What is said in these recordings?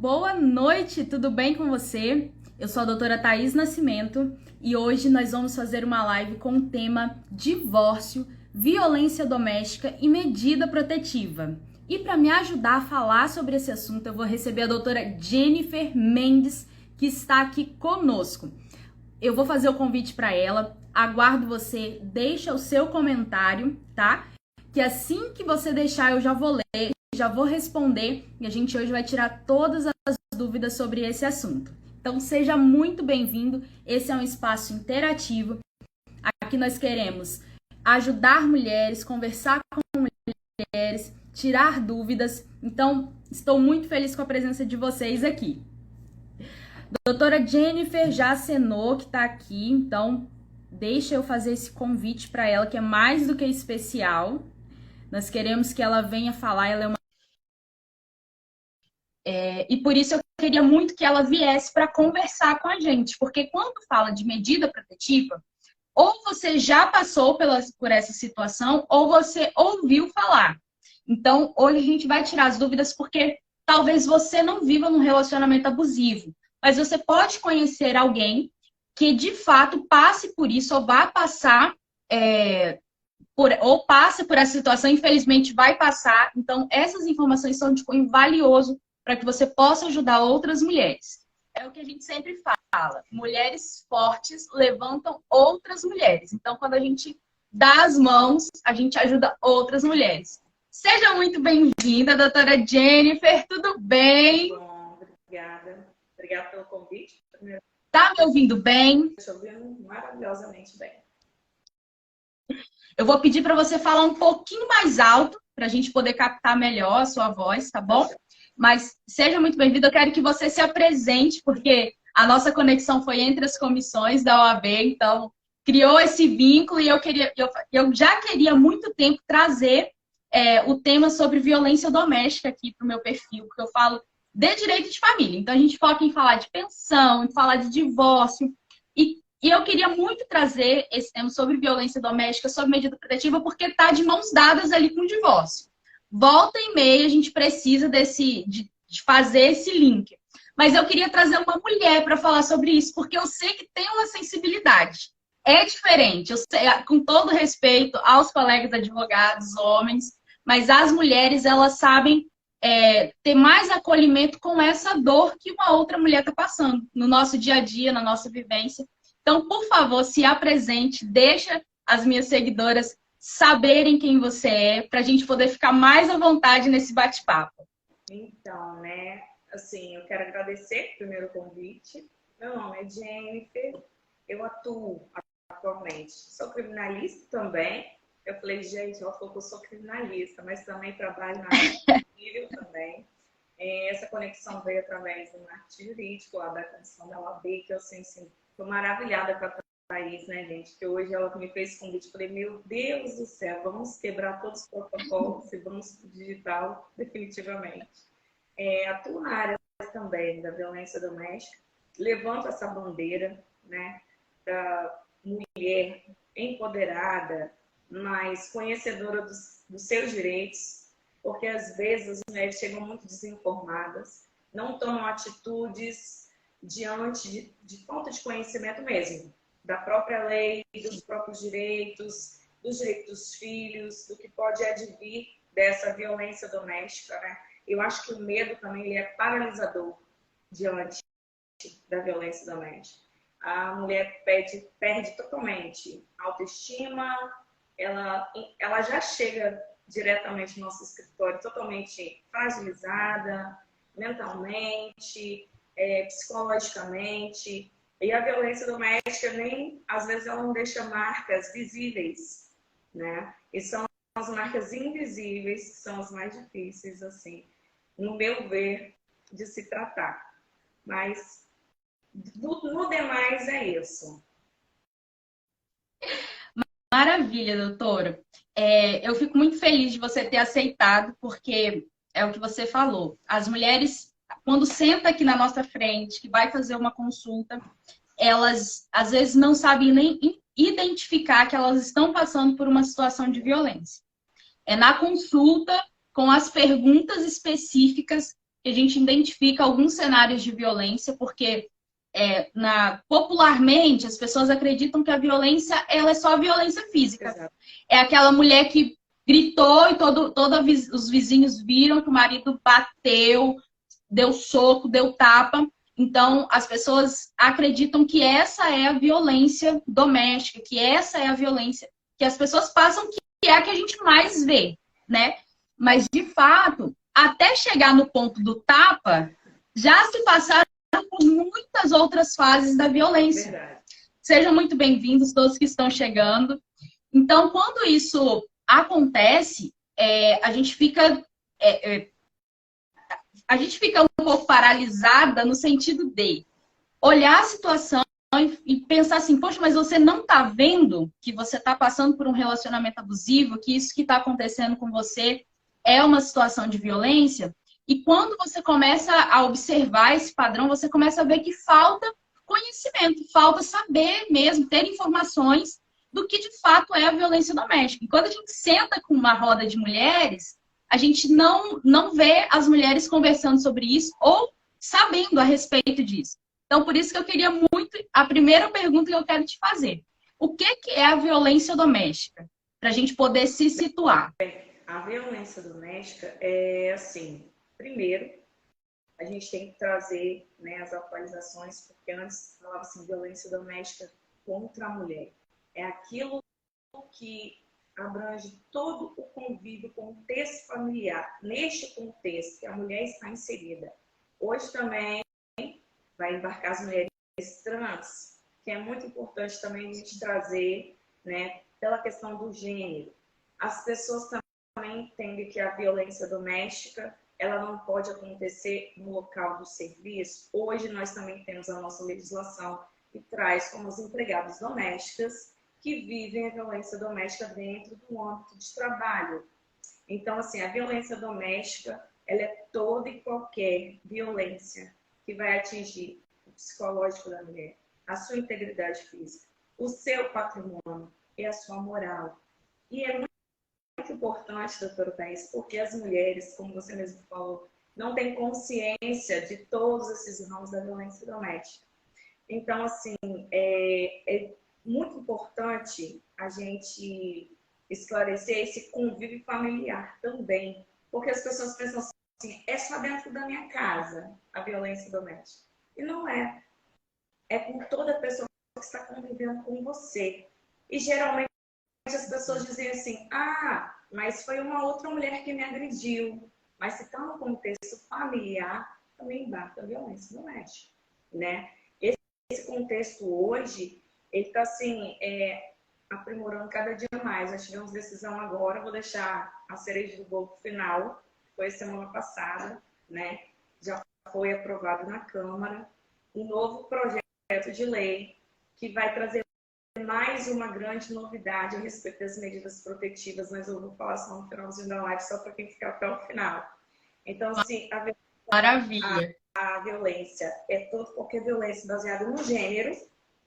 boa noite, tudo bem com você? Eu sou a doutora Thaís Nascimento e hoje nós vamos fazer uma live com o tema divórcio, violência doméstica e medida protetiva. E para me ajudar a falar sobre esse assunto, eu vou receber a doutora Jennifer Mendes, que está aqui conosco. Eu vou fazer o convite para ela, aguardo você, deixa o seu comentário, tá? Que assim que você deixar eu já vou ler, já vou responder e a gente hoje vai tirar todas as dúvidas sobre esse assunto. Então seja muito bem-vindo, esse é um espaço interativo, aqui nós queremos ajudar mulheres, conversar com mulheres, tirar dúvidas, então estou muito feliz com a presença de vocês aqui. Doutora Jennifer já acenou que está aqui, então deixa eu fazer esse convite para ela, que é mais do que especial. Nós queremos que ela venha falar, ela é uma... E por isso eu queria muito que ela viesse para conversar com a gente, porque quando fala de medida protetiva, ou você já passou por essa situação, ou você ouviu falar. Então, hoje a gente vai tirar as dúvidas, porque talvez você não viva num relacionamento abusivo, mas você pode conhecer alguém que de fato passe por isso, ou vá passar... ou passa por essa situação, infelizmente vai passar. Então, essas informações são de cunho valioso para que você possa ajudar outras mulheres. É o que a gente sempre fala. Mulheres fortes levantam outras mulheres. Então, quando a gente dá as mãos, a gente ajuda outras mulheres. Seja muito bem-vinda, doutora Jennifer. Tudo bem? Bom, obrigada. Obrigada pelo convite. Tá me ouvindo bem? Estou ouvindo maravilhosamente bem. Eu vou pedir para você falar um pouquinho mais alto, para a gente poder captar melhor a sua voz, tá bom? Mas seja muito bem-vindo, eu quero que você se apresente, porque a nossa conexão foi entre as comissões da OAB, então criou esse vínculo e eu já queria há muito tempo trazer o tema sobre violência doméstica aqui para o meu perfil, porque eu falo de direito de família. Então a gente foca em falar de pensão, em falar de divórcio, e eu queria muito trazer esse tema sobre violência doméstica, sobre medida protetiva, porque está de mãos dadas ali com o divórcio. Volta e meia, a gente precisa de fazer esse link. Mas eu queria trazer uma mulher para falar sobre isso, porque eu sei que tem uma sensibilidade. É diferente, eu sei, com todo respeito aos colegas advogados, homens, mas as mulheres, elas sabem ter mais acolhimento com essa dor que uma outra mulher está passando no nosso dia a dia, na nossa vivência. Então, por favor, se apresente, deixa as minhas seguidoras saberem quem você é, para a gente poder ficar mais à vontade nesse bate-papo. Então, né, assim, eu quero agradecer primeiro o convite. Meu nome é Jennifer, eu atuo atualmente, sou criminalista também. Eu falei, gente, ela falou que eu sou criminalista, mas também trabalho na área civil também. Essa conexão veio através do marketing jurídico, lá da Comissão da OAB, que eu assim, estou maravilhada com a Thaís, né, gente? Que hoje ela me fez convite. Falei, meu Deus do céu, vamos quebrar todos os protocolos e vamos digital definitivamente. Atuo na área também da violência doméstica. Levanto essa bandeira, né, da mulher empoderada, mas conhecedora dos seus direitos, porque às vezes as mulheres chegam muito desinformadas, não tomam atitudes diante de falta de conhecimento mesmo, da própria lei, dos próprios direitos, dos direitos dos filhos, do que pode advir dessa violência doméstica, né? Eu acho que o medo também ele é paralisador diante da violência doméstica. A mulher perde totalmente a autoestima, ela já chega diretamente no nosso escritório totalmente fragilizada, mentalmente, psicologicamente, e a violência doméstica às vezes ela não deixa marcas visíveis, né? E são as marcas invisíveis que são as mais difíceis, assim, no meu ver, de se tratar. Mas no demais é isso. Maravilha, doutora. Eu fico muito feliz de você ter aceitado, porque é o que você falou. As mulheres, quando senta aqui na nossa frente, que vai fazer uma consulta, elas às vezes não sabem nem identificar que elas estão passando por uma situação de violência. É na consulta, com as perguntas específicas, que a gente identifica alguns cenários de violência, porque popularmente as pessoas acreditam que a violência ela é só violência física. Exato. É aquela mulher que gritou e os vizinhos viram que o marido bateu, deu soco, deu tapa. Então, as pessoas acreditam que essa é a violência doméstica, que essa é a violência que as pessoas passam, que é a que a gente mais vê, né? Mas, de fato, até chegar no ponto do tapa, já se passaram por muitas outras fases da violência. Verdade. Sejam muito bem-vindos todos que estão chegando. Então, quando isso acontece, a gente fica um pouco paralisada no sentido de olhar a situação e pensar assim, poxa, mas você não está vendo que você está passando por um relacionamento abusivo, que isso que está acontecendo com você é uma situação de violência? E quando você começa a observar esse padrão, você começa a ver que falta conhecimento, falta saber mesmo, ter informações do que de fato é a violência doméstica. E quando a gente senta com uma roda de mulheres, a gente não vê as mulheres conversando sobre isso ou sabendo a respeito disso. Então, por isso que eu queria muito... A primeira pergunta que eu quero te fazer. O que é a violência doméstica? Para a gente poder se situar. A violência doméstica é assim... Primeiro, a gente tem que trazer, né, as atualizações, porque antes falava assim, violência doméstica contra a mulher. É aquilo que abrange todo o convívio, contexto familiar. Neste contexto que a mulher está inserida. Hoje também vai embarcar as mulheres trans, que é muito importante também a gente trazer, né, pela questão do gênero. As pessoas também entendem que a violência doméstica ela não pode acontecer no local do serviço. Hoje nós também temos a nossa legislação que traz como as empregadas domésticas que vivem a violência doméstica dentro do âmbito de trabalho. Então, assim, a violência doméstica, ela é toda e qualquer violência que vai atingir o psicológico da mulher, a sua integridade física, o seu patrimônio e a sua moral. E é muito importante, doutora Thaís, porque as mulheres, como você mesmo falou, não têm consciência de todos esses ramos da violência doméstica. Então, assim, é muito importante a gente esclarecer esse convívio familiar também, porque as pessoas pensam assim, é só dentro da minha casa a violência doméstica. E não é. É com toda pessoa que está convivendo com você. E geralmente as pessoas dizem assim, mas foi uma outra mulher que me agrediu. Mas se está no contexto familiar, também embarca a violência doméstica, né? Esse contexto hoje, ele está assim, aprimorando cada dia mais. Nós tivemos decisão agora, vou deixar a cereja do bolo final, foi semana passada, né? Já foi aprovado na Câmara um novo projeto de lei que vai trazer mais uma grande novidade a respeito das medidas protetivas, mas eu vou falar só no finalzinho da live, só para quem ficar até o final. Então, assim, Maravilha. A violência é toda qualquer violência baseada no gênero,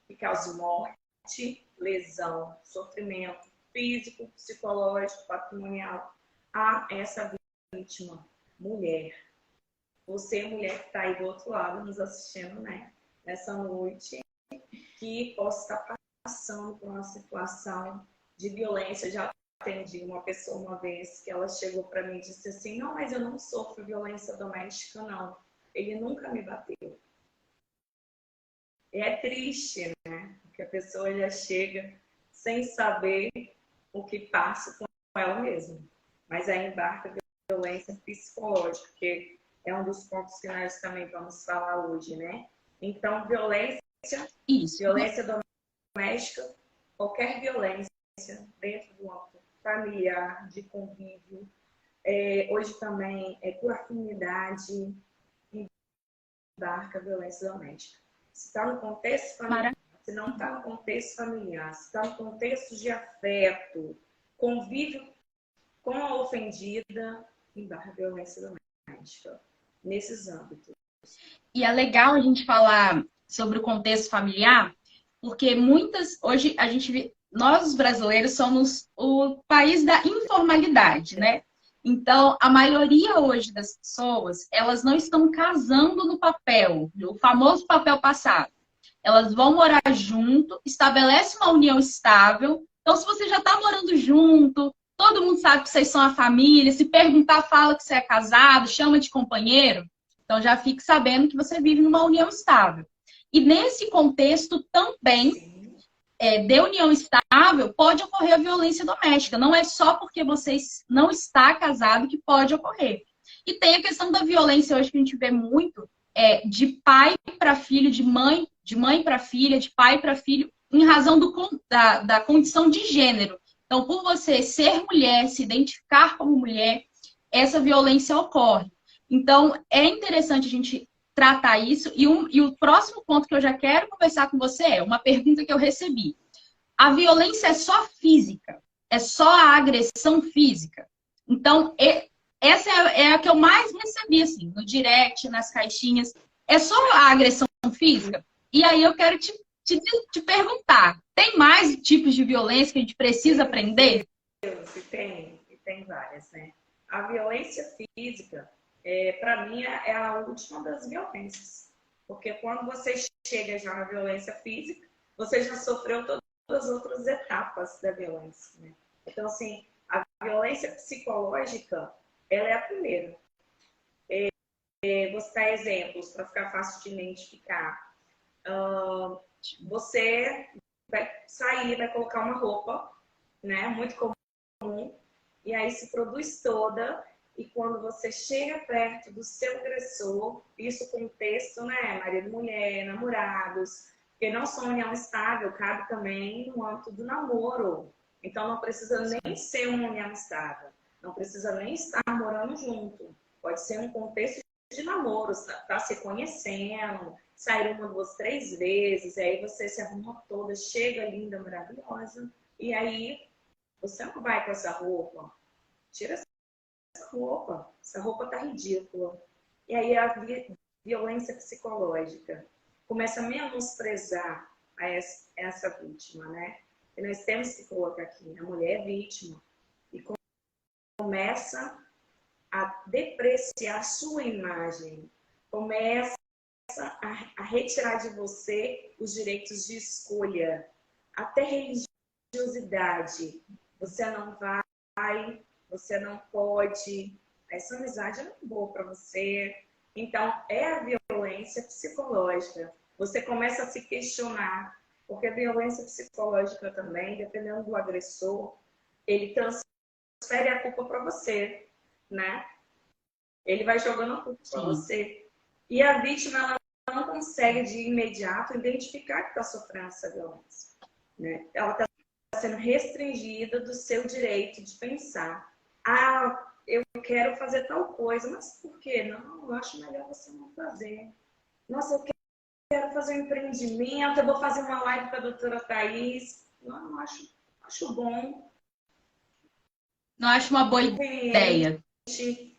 que cause morte, lesão, sofrimento físico, psicológico, patrimonial a essa vítima, mulher. Você, mulher que está aí do outro lado nos assistindo, né, nessa noite, que possa estar passando por uma situação de violência. Já atendi uma pessoa uma vez que ela chegou para mim e disse assim, não, mas eu não sofro violência doméstica, não. Ele nunca me bateu. É triste, né? Porque a pessoa já chega sem saber o que passa com ela mesma. Mas aí embarca a violência psicológica, que é um dos pontos que nós também vamos falar hoje, né? Então, violência doméstica, qualquer violência dentro do âmbito familiar, de convívio, hoje também por afinidade, embarca a violência doméstica. Se está no contexto familiar, se não está no contexto familiar, se está no contexto de afeto, convívio com a ofendida, embarca a violência doméstica nesses âmbitos. E é legal a gente falar sobre o contexto familiar, porque hoje nós brasileiros somos o país da informalidade, né? Então, a maioria hoje das pessoas, elas não estão casando no papel, o famoso papel passado. Elas vão morar junto, estabelece uma união estável. Então, se você já está morando junto, todo mundo sabe que vocês são a família, se perguntar, fala que você é casado, chama de companheiro. Então, já fique sabendo que você vive numa união estável. E nesse contexto também, de união estável, pode ocorrer a violência doméstica. Não é só porque você não está casado que pode ocorrer. E tem a questão da violência hoje que a gente vê muito, de pai para filho, de mãe para filha, de pai para filho, em razão da condição de gênero. Então, por você ser mulher, se identificar como mulher, essa violência ocorre. Então, é interessante a gente tratar isso. E o próximo ponto que eu já quero conversar com você é uma pergunta que eu recebi. A violência é só física? É só a agressão física? Então, essa é a que eu mais recebi, assim, no direct, nas caixinhas. É só a agressão física? E aí eu quero te perguntar, tem mais tipos de violência que a gente precisa aprender? Tem várias, né? A violência física, para mim, é a última das violências. Porque quando você chega já na violência física, você já sofreu todas as outras etapas da violência, né? Então, assim, a violência psicológica, ela é a primeira. Vou citar exemplos para ficar fácil de identificar. Você vai sair, vai colocar uma roupa, né? Muito comum. E aí se produz toda. E quando você chega perto do seu agressor, isso contexto, né? Marido, mulher, namorados, porque não só união estável, cabe também no âmbito do namoro. Então não precisa nem ser uma união estável. Não precisa nem estar morando junto. Pode ser um contexto de namoro, tá se conhecendo, sair 1, 2, 3 vezes, aí você se arruma toda, chega linda, maravilhosa, e aí você não vai com essa roupa, tira essa roupa tá ridícula. E aí a violência psicológica começa a menosprezar essa vítima, né? E nós temos que colocar aqui, a mulher é vítima, e começa a depreciar sua imagem, começa a retirar de você os direitos de escolha, até religiosidade. Você não vai, você não pode, essa amizade não é boa para você. Então, é a violência psicológica. Você começa a se questionar, porque a violência psicológica também, dependendo do agressor, ele transfere a culpa para você, né? Ele vai jogando a culpa para você. E a vítima, ela não consegue de imediato identificar que está sofrendo essa violência, né? Ela está sendo restringida do seu direito de pensar. Ah, eu quero fazer tal coisa, mas por quê? Não, eu acho melhor você não fazer. Nossa, eu quero fazer um empreendimento, eu vou fazer uma live com a doutora Thaís. Não, acho bom. Não acho uma boa ideia.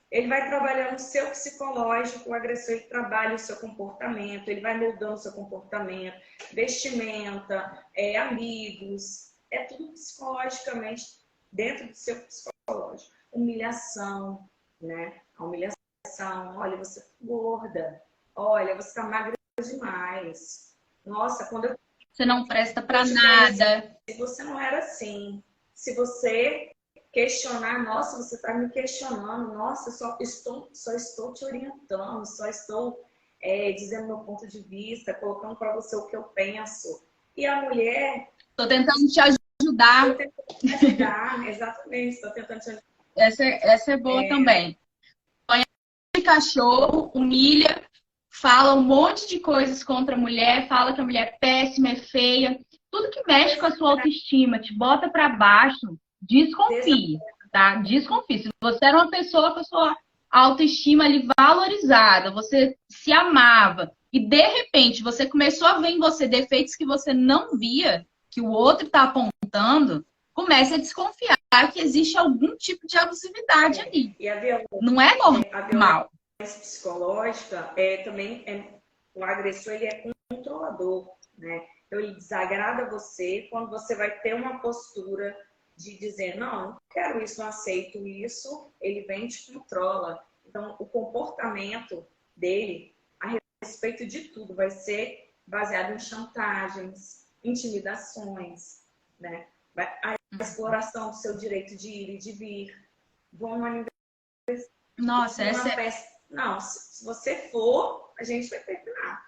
Ele vai trabalhando o seu psicológico, o agressor ele trabalha o seu comportamento, ele vai moldando o seu comportamento, vestimenta, amigos, é tudo psicologicamente dentro do seu psicológico. Humilhação, né? A humilhação, olha, você tá gorda, olha, você tá magra demais. Nossa, quando você não presta para nada. Se você não era assim, se você questionar, nossa, você está me questionando, nossa, só estou te orientando, só estou dizendo meu ponto de vista, colocando para você o que eu penso. E a mulher... Estou tentando te ajudar. Estou tentando te ajudar, exatamente, estou tentando te ajudar. Essa é boa também. Põe de cachorro, humilha, fala um monte de coisas contra a mulher, fala que a mulher é péssima, é feia. Tudo que mexe com a sua autoestima, te bota para baixo, desconfie, tá? Desconfie. Se você era uma pessoa com a sua autoestima ali valorizada, você se amava, e de repente você começou a ver em você defeitos que você não via, que o outro está apontando, comece a desconfiar que existe algum tipo de abusividade ali. E a violência, não é normal. A violência psicológica também o agressor ele é controlador, né? Então ele desagrada você quando você vai ter uma postura de dizer, não, não quero isso, não aceito isso, ele vem e te controla. Então, o comportamento dele a respeito de tudo vai ser baseado em chantagens, intimidações, né? A exploração do seu direito de ir e de vir. Vão numa Nossa, essa é... festa. Não, se você for, a gente vai terminar.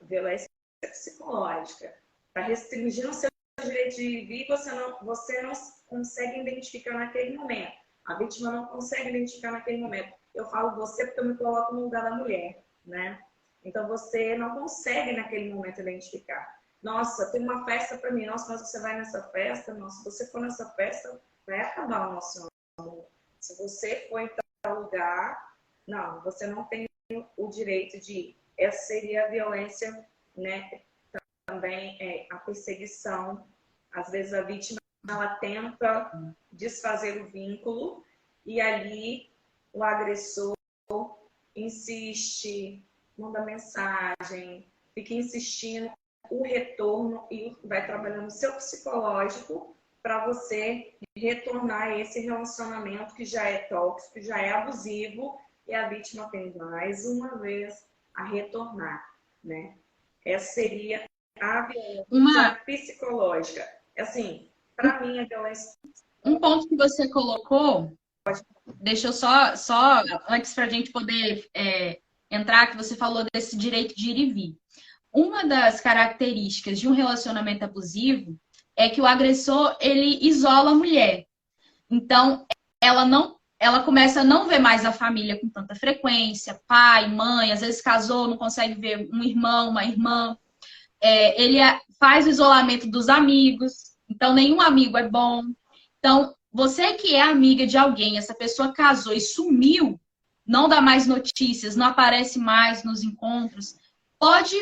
Violência psicológica. Para restringir o seu direito de vir, você não consegue identificar naquele momento. A vítima não consegue identificar naquele momento. Eu falo você porque eu me coloco no lugar da mulher, né? Então você não consegue naquele momento identificar. Nossa, tem uma festa para mim. Nossa, mas você vai nessa festa? Nossa, se você for nessa festa, vai acabar o nosso amor. Se você for em tal lugar, não, você não tem o direito de ir. Essa seria a violência, né? Também a perseguição. Às vezes a vítima ela tenta desfazer o vínculo e ali o agressor insiste, manda mensagem, fica insistindo o retorno e vai trabalhando o seu psicológico para você retornar a esse relacionamento que já é tóxico, que já é abusivo e a vítima tem mais uma vez a retornar, né? Essa seria a violência psicológica. Assim, para mim, a violência... Um ponto que você colocou, deixa eu antes para a gente poder entrar, que você falou desse direito de ir e vir. Uma das características de um relacionamento abusivo é que o agressor, ele isola a mulher. Então, ela começa a não ver mais a família com tanta frequência, pai, mãe, às vezes casou, não consegue ver um irmão, uma irmã. Ele faz o isolamento dos amigos, então nenhum amigo é bom. Então, você que é amiga de alguém, essa pessoa casou e sumiu, não dá mais notícias, não aparece mais nos encontros, pode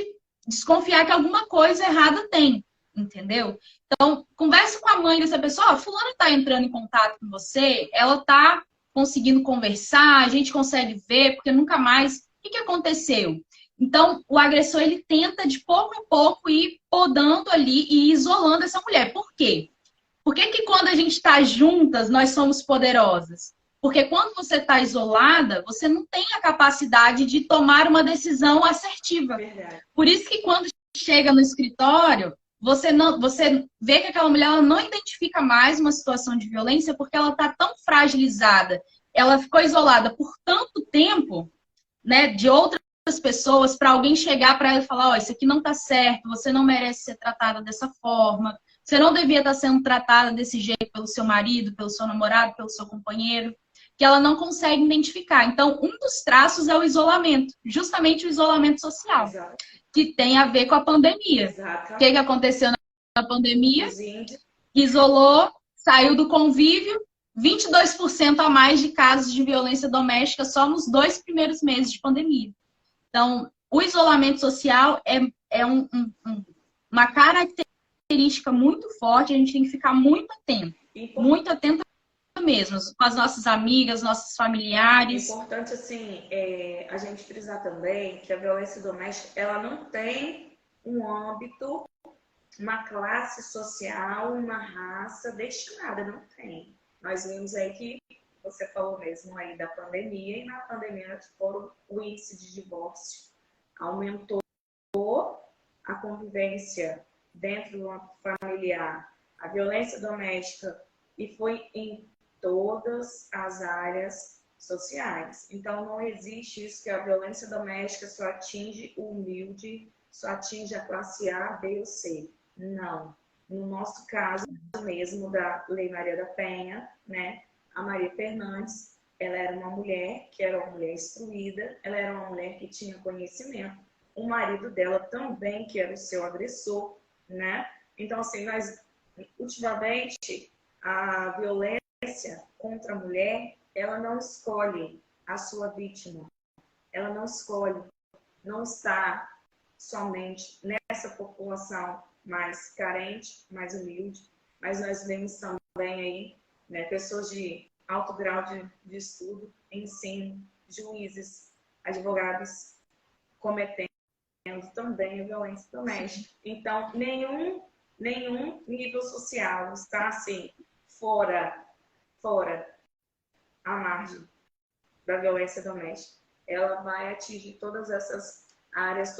desconfiar que alguma coisa errada tem, entendeu? Então, converse com a mãe dessa pessoa, fulana está entrando em contato com você, ela está conseguindo conversar, a gente consegue ver, porque nunca mais... O que aconteceu? Então, o agressor, ele tenta de pouco a pouco ir podando ali e isolando essa mulher. Por quê? Por que que quando a gente está juntas, nós somos poderosas? Porque quando você está isolada, você não tem a capacidade de tomar uma decisão assertiva. Verdade. Por isso que quando chega no escritório, você vê que aquela mulher ela não identifica mais uma situação de violência porque ela está tão fragilizada. Ela ficou isolada por tanto tempo, né, de outras pessoas, para alguém chegar para ela e falar, ó, isso aqui não está certo, você não merece ser tratada dessa forma, você não devia estar sendo tratada desse jeito pelo seu marido, pelo seu namorado, pelo seu companheiro, que ela não consegue identificar. Então, um dos traços é o isolamento, justamente o isolamento social, Exato. que tem a ver com a pandemia. Exato. O que aconteceu na pandemia? Os índios. Isolou, saiu do convívio, 22% a mais de casos de violência doméstica só nos 2 primeiros meses de pandemia. Então, o isolamento social é uma característica muito forte, a gente tem que ficar muito atento mesmo, com as nossas amigas, nossos familiares. É importante, assim, a gente frisar também que a violência doméstica, ela não tem um âmbito, uma classe social, uma raça destinada, não tem. Nós vimos aí que você falou mesmo aí da pandemia, e na pandemia o índice de divórcio aumentou, a convivência dentro do âmbito familiar, a violência doméstica, e foi em todas as áreas sociais. Então, não existe isso que a violência doméstica só atinge o humilde, só atinge a classe A, B ou C. Não. No nosso caso mesmo da Lei Maria da Penha, né? A Maria Fernandes, ela era uma mulher que era uma mulher instruída, ela era uma mulher que tinha conhecimento, o marido dela também, que era o seu agressor, né? Então, assim, nós, ultimamente, a violência contra a mulher, ela não escolhe a sua vítima, ela não escolhe, não está somente nessa população mais carente, mais humilde, mas nós vemos também aí, né, pessoas de alto grau de estudo, ensino, juízes, advogados cometendo também a violência doméstica. Então, nenhum nível social está assim fora a margem da violência doméstica, ela vai atingir todas essas áreas,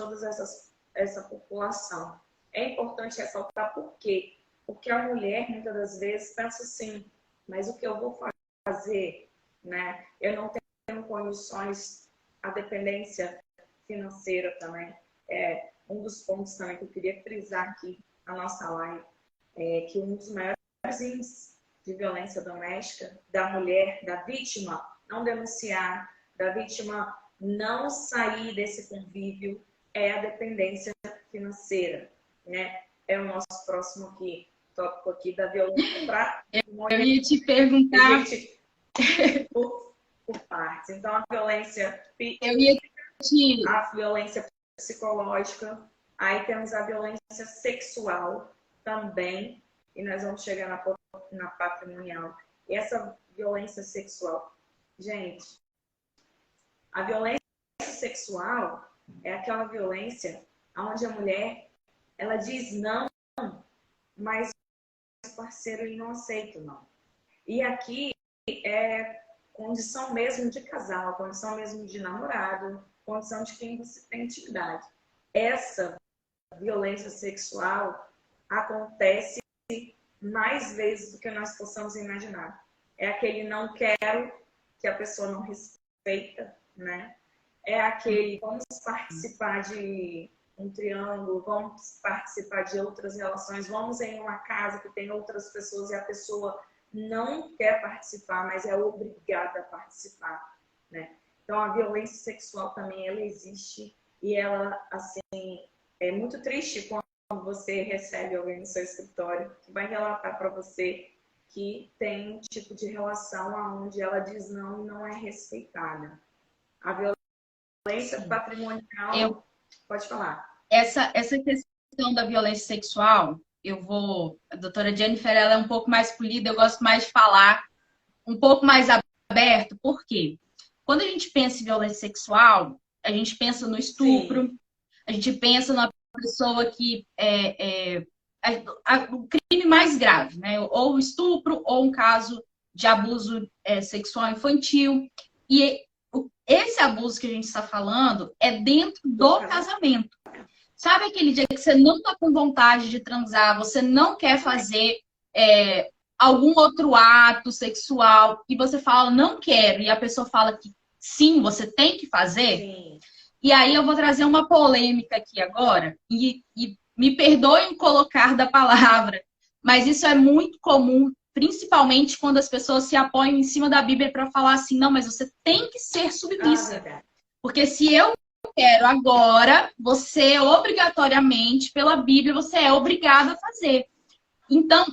essa população. É importante ressaltar por quê? Porque a mulher, muitas das vezes, pensa assim, mas o que eu vou fazer, né? Eu não tenho condições, a dependência financeira também. É um dos pontos também que eu queria frisar aqui na nossa live, é que um dos maiores índices de violência doméstica da mulher, da vítima, não denunciar, da vítima não sair desse convívio, é a dependência financeira, né? É o nosso próximo tópico aqui da violência para... Eu ia te perguntar... Gente, por partes. Então, a violência a violência psicológica, aí temos a violência sexual também, e nós vamos chegar na patrimonial. E essa violência sexual, gente, a violência sexual é aquela violência onde a mulher, ela diz não, mas o parceiro ele não aceita não. E aqui é condição mesmo de casal, condição mesmo de namorado, condição de quem você tem intimidade. Essa violência sexual acontece mais vezes do que nós possamos imaginar. É aquele não quero, que a pessoa não respeita, né? É aquele vamos participar de um triângulo, vamos participar de outras relações, vamos em uma casa que tem outras pessoas e a pessoa não quer participar, mas é obrigada a participar, né? Então, a violência sexual também, ela existe e ela, assim, é muito triste quando você recebe alguém no seu escritório que vai relatar para você que tem um tipo de relação onde ela diz não e não é respeitada. A violência patrimonial, pode falar. Essa questão da violência sexual, a doutora Jennifer, ela é um pouco mais polida, eu gosto mais de falar um pouco mais aberto, por quê? Quando a gente pensa em violência sexual, a gente pensa no estupro, sim, a gente pensa numa pessoa que o crime mais grave, né? Ou estupro, ou um caso de abuso sexual infantil. E esse abuso que a gente está falando é dentro do casamento. Sabe aquele dia que você não está com vontade de transar, você não quer fazer algum outro ato sexual e você fala, não quero, e a pessoa fala que sim, você tem que fazer? Sim. E aí eu vou trazer uma polêmica aqui agora, e me perdoem colocar da palavra, mas isso é muito comum, principalmente quando as pessoas se apoiam em cima da Bíblia para falar assim, não, mas você tem que ser submissa. Porque se eu quero agora, você obrigatoriamente, pela Bíblia, você é obrigado a fazer. Então,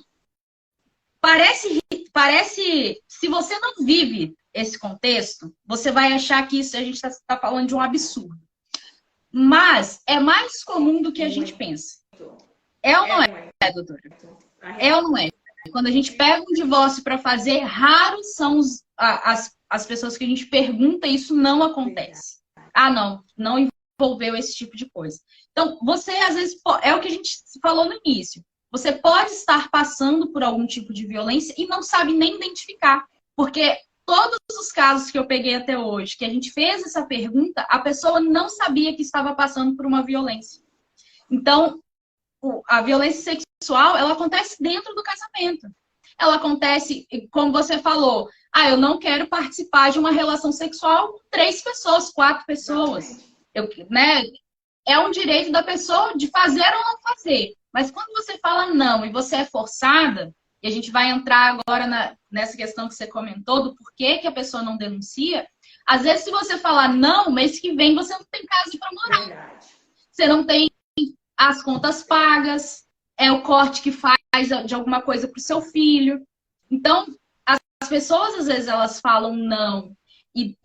parece, se você não vive esse contexto, você vai achar que isso a gente está falando de um absurdo. Mas é mais comum do que a gente pensa. É ou não é, doutora? É ou não é? Quando a gente pega um divórcio para fazer, raros são as pessoas que a gente pergunta e isso não acontece. Ah, não envolveu esse tipo de coisa. Então, você, às vezes, é o que a gente falou no início. Você pode estar passando por algum tipo de violência e não sabe nem identificar. Porque todos os casos que eu peguei até hoje, que a gente fez essa pergunta, a pessoa não sabia que estava passando por uma violência. Então, a violência sexual, ela acontece dentro do casamento. Ela acontece, como você falou, eu não quero participar de uma relação sexual com 3 pessoas, 4 pessoas. Né? É um direito da pessoa de fazer ou não fazer. Mas quando você fala não e você é forçada, e a gente vai entrar agora nessa questão que você comentou, do porquê que a pessoa não denuncia, às vezes se você falar não, mês que vem você não tem casa para morar. Você não tem as contas pagas, é o corte que faz de alguma coisa para o seu filho. Então, as pessoas, às vezes, elas falam não e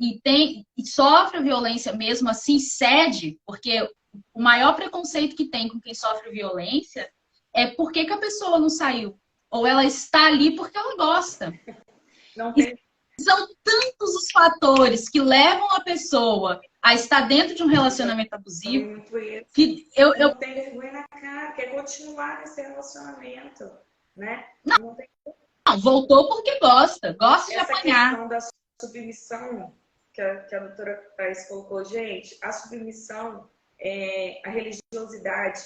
sofrem violência mesmo assim, cede, porque o maior preconceito que tem com quem sofre violência é por que a pessoa não saiu. Ou ela está ali porque ela gosta. São tantos os fatores que levam a pessoa a estar dentro de um relacionamento abusivo que eu tenho vergonha na cara, quer continuar nesse relacionamento, né? Não, voltou porque gosta. Gosta de Essa apanhar. questão da submissão que a doutora Thais colocou, gente, a submissão, a religiosidade,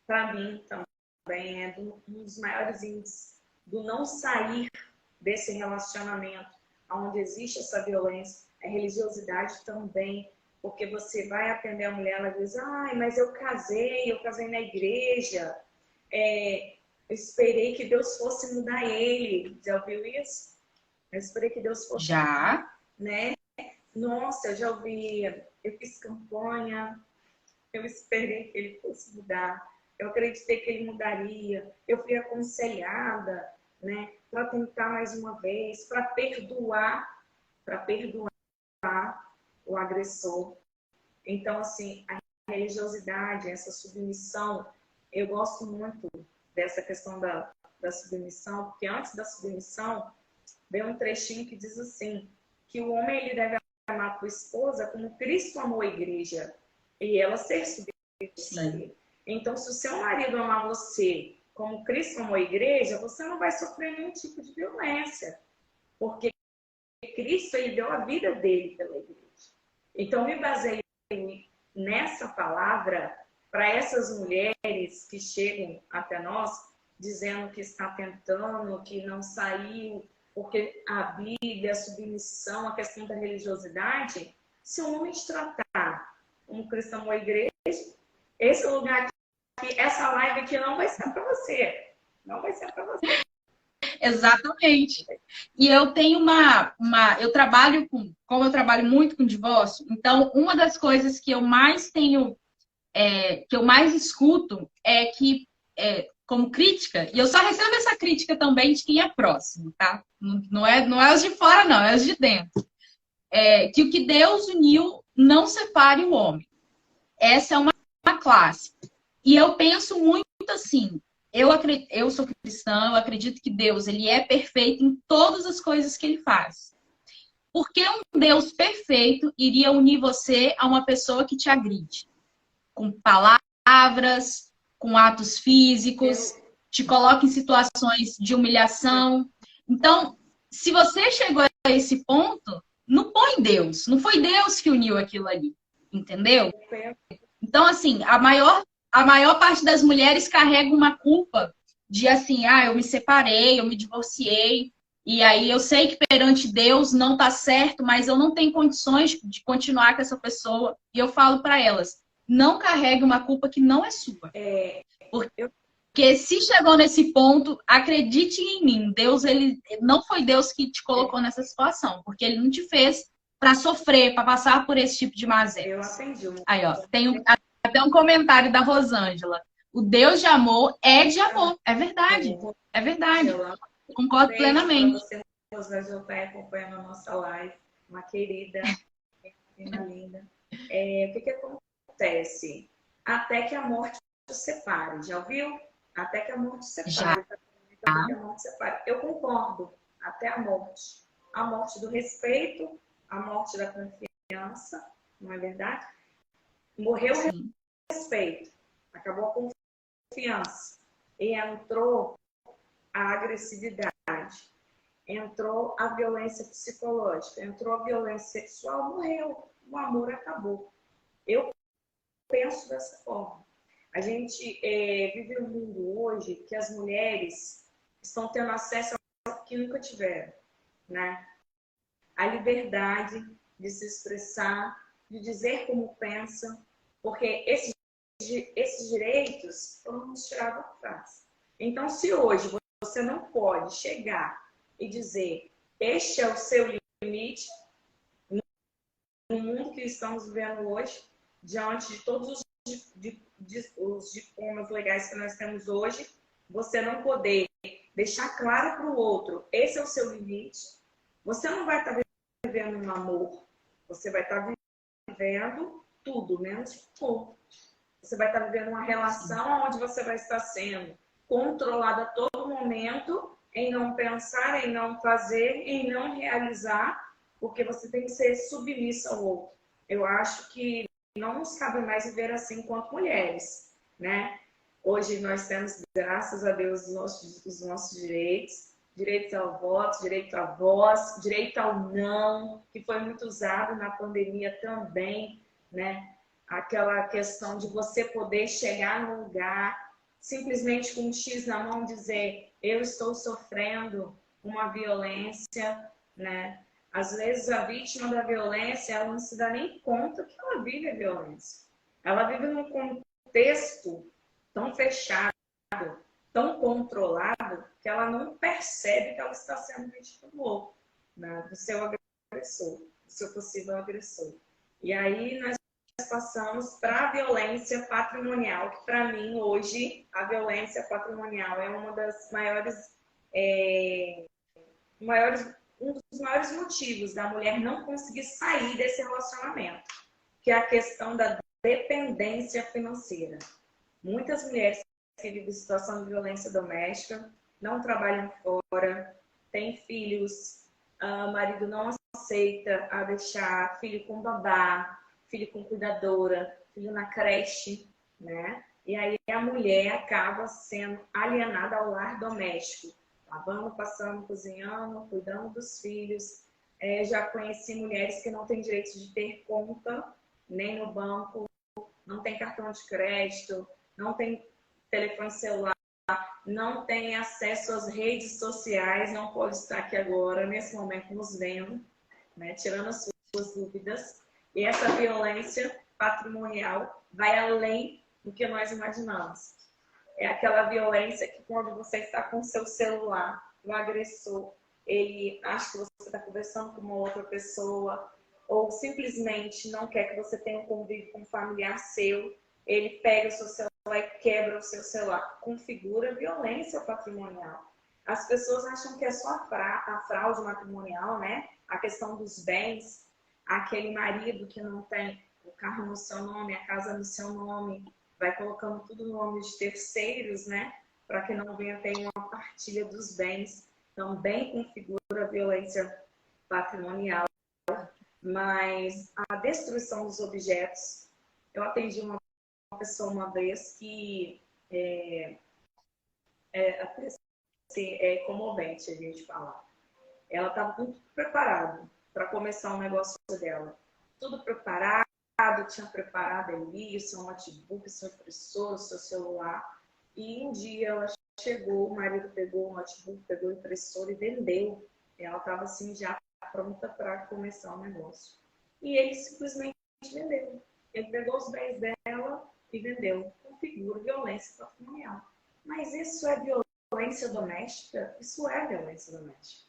para mim também é um dos maiores índices do não sair desse relacionamento onde existe essa violência. A religiosidade também, porque você vai atender a mulher, ela diz, ai, mas eu casei na igreja, eu esperei que Deus fosse mudar ele. Já ouviu isso? Eu esperei que Deus fosse Já. mudar, né? Nossa, eu já ouvi, eu fiz campanha, eu esperei que ele fosse mudar, eu acreditei que ele mudaria, eu fui aconselhada, né, para tentar mais uma vez, para perdoar o agressor. Então, assim, a religiosidade, essa submissão, eu gosto muito dessa questão da submissão, porque antes da submissão, vem um trechinho que diz assim, que o homem ele deve amar a sua esposa como Cristo amou a igreja e ela ser submissa a ele. Então, se o seu marido amar você como Cristo amou a igreja, você não vai sofrer nenhum tipo de violência, porque Cristo ele deu a vida dele pela igreja. Então, me baseio nessa palavra para essas mulheres que chegam até nós dizendo que está tentando, que não saiu, porque a Bíblia, a submissão, a questão da religiosidade, se o homem te tratar como cristão ou igreja, esse lugar aqui, essa live aqui não vai ser para você. Não vai ser para você. Exatamente. E eu tenho eu trabalho como eu trabalho muito com divórcio, então uma das coisas que eu mais tenho, que eu mais escuto é que, como crítica, e eu só recebo essa crítica também de quem é próximo, tá? Não é os de fora, não, é os de dentro. Que o que Deus uniu não separe o homem. Essa é uma clássica. E eu penso muito assim, eu sou cristã, eu acredito que Deus ele é perfeito em todas as coisas que ele faz. Por que um Deus perfeito iria unir você a uma pessoa que te agride? Com palavras, com atos físicos, te coloca em situações de humilhação. Então, se você chegou a esse ponto, não põe Deus. Não foi Deus que uniu aquilo ali. Entendeu? Então, assim, a maior parte das mulheres carrega uma culpa de assim, eu me separei, eu me divorciei, e aí eu sei que perante Deus não tá certo, mas eu não tenho condições de continuar com essa pessoa. E eu falo para elas, não carregue uma culpa que não é sua. Porque se chegou nesse ponto, acredite em mim, Deus, ele não foi Deus que te colocou nessa situação, porque ele não te fez para sofrer, para passar por esse tipo de mazela. Eu atendi. Aí, ó, tem até um comentário da Rosângela. O Deus de amor é de amor. É verdade. É verdade. Concordo plenamente. Você, Rosângela, está acompanhando a nossa live. Uma querida, uma linda. O que acontece? Até que a morte te separe. Já ouviu? Até que a morte te separe. Até que a morte separe. Eu concordo. Até a morte. A morte do respeito, a morte da confiança, não é verdade? Morreu o respeito, acabou a confiança e entrou a agressividade, entrou a violência psicológica, entrou a violência sexual, morreu, o amor acabou. Eu penso dessa forma. A gente vive um mundo hoje que as mulheres estão tendo acesso ao que nunca tiveram, né? A liberdade de se expressar, de dizer como pensa, porque esses direitos foram nos tirados atrás. Então, se hoje você não pode chegar e dizer este é o seu limite, no mundo que estamos vivendo hoje, diante de todos os diplomas legais que nós temos hoje, você não poder deixar claro para o outro, esse é o seu limite, você não vai estar vivendo um amor, você vai estar vivendo tudo, menos ponto. Você vai estar vivendo uma relação onde você vai estar sendo controlada a todo momento em não pensar, em não fazer, em não realizar, porque você tem que ser submissa ao outro. Eu acho que não nos cabe mais viver assim enquanto mulheres, né? Hoje nós temos, graças a Deus, os nossos direitos, direito ao voto, direito à voz, direito ao não, que foi muito usado na pandemia também, né? Aquela questão de você poder chegar num lugar simplesmente com um X na mão dizer eu estou sofrendo uma violência, né? Às vezes a vítima da violência, ela não se dá nem conta que ela vive a violência. Ela vive num contexto tão fechado, tão controlado, que ela não percebe que ela está sendo vítima do outro, né? Do seu agressor, do seu possível agressor. E aí nós passamos para a violência patrimonial, que para mim hoje a violência patrimonial é uma das um dos maiores motivos da mulher não conseguir sair desse relacionamento, que é a questão da dependência financeira. Muitas mulheres que vivem situação de violência doméstica não trabalham fora, têm filhos, o marido não aceita a deixar filho com babá, filho com cuidadora, filho na creche, né? E aí a mulher acaba sendo alienada ao lar doméstico, lavando, passando, cozinhando, cuidando dos filhos. Já conheci mulheres que não têm direito de ter conta, nem no banco, não tem cartão de crédito, não tem telefone celular, não tem acesso às redes sociais, não pode estar aqui agora, nesse momento, nos vendo, né? Tirando as suas dúvidas. E essa violência patrimonial vai além do que nós imaginamos. É aquela violência que quando você está com o seu celular, o agressor, ele acha que você está conversando com uma outra pessoa, ou simplesmente não quer que você tenha um convívio com um familiar seu, ele pega o seu celular e quebra o seu celular. Configura violência patrimonial. As pessoas acham que é só a fraude matrimonial, né? A questão dos bens, aquele marido que não tem o carro no seu nome, a casa no seu nome, vai colocando tudo no nome de terceiros, né? Para que não venha ter uma partilha dos bens. Também configura violência patrimonial. Mas a destruição dos objetos, eu atendi uma pessoa uma vez que é comovente a gente falar. Ela estava muito preparada para começar o negócio dela. Tudo preparado, tinha preparado ali o seu notebook, seu impressor, o seu celular. E um dia ela chegou, o marido pegou o notebook, pegou o impressor e vendeu. Ela estava assim já pronta para começar o negócio. E ele simplesmente vendeu. Ele pegou os bens dela e vendeu. Configura violência patrimonial. Mas isso é violência doméstica? Isso é violência doméstica.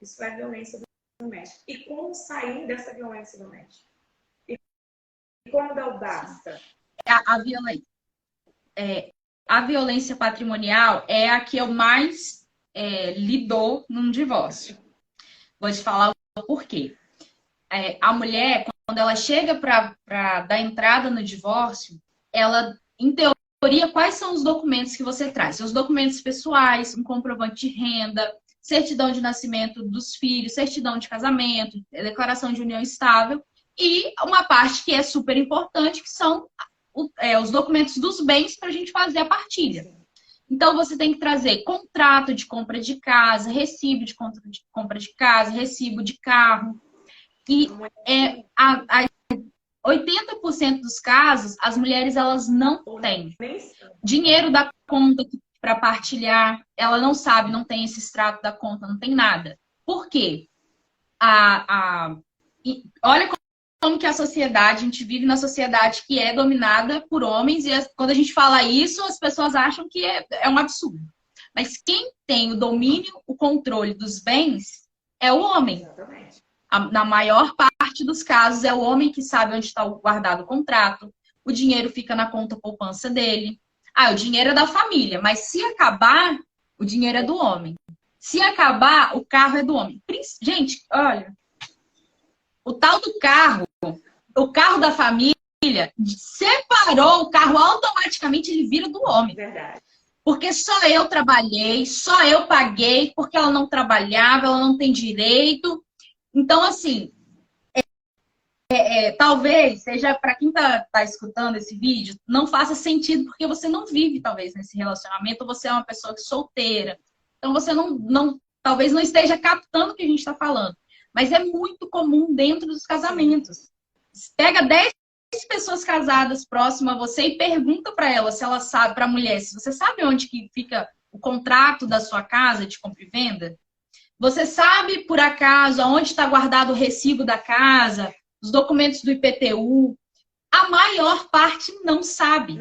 Isso é violência doméstica. E como sair dessa violência doméstica? E como dar o basta? A violência patrimonial é a que eu mais lidou num divórcio. Vou te falar o porquê. A mulher, quando ela chega para dar entrada no divórcio, ela, em teoria, quais são os documentos que você traz? Os documentos pessoais, um comprovante de renda, certidão de nascimento dos filhos, certidão de casamento, declaração de união estável e uma parte que é super importante, que são os documentos dos bens para a gente fazer a partilha. Então, você tem que trazer contrato de compra de casa, recibo de compra de casa, recibo de carro. E 80% dos casos, as mulheres elas não têm dinheiro da conta para partilhar, ela não sabe, não tem esse extrato da conta, não tem nada. Por quê? Olha como que a sociedade, a gente vive na sociedade que é dominada por homens, e quando a gente fala isso, as pessoas acham que é um absurdo. Mas quem tem o domínio, o controle dos bens é o homem. Exatamente. Na maior parte dos casos, é o homem que sabe onde está guardado o contrato, o dinheiro fica na conta poupança dele. O dinheiro é da família, mas se acabar, o dinheiro é do homem. Se acabar, o carro é do homem. Gente, olha, o tal do carro, o carro da família, separou o carro, automaticamente ele vira do homem. Verdade. Porque só eu trabalhei, só eu paguei, porque ela não trabalhava, ela não tem direito. Então, assim, talvez seja, para quem tá escutando esse vídeo, não faça sentido, porque você não vive, talvez, nesse relacionamento, ou você é uma pessoa solteira. Então, você não talvez não esteja captando o que a gente está falando. Mas é muito comum dentro dos casamentos. Pega 10 pessoas casadas próximas a você e pergunta para ela se ela sabe, para a mulher, se você sabe onde que fica o contrato da sua casa de compra e venda? Você sabe, por acaso, aonde está guardado o recibo da casa, os documentos do IPTU? A maior parte não sabe.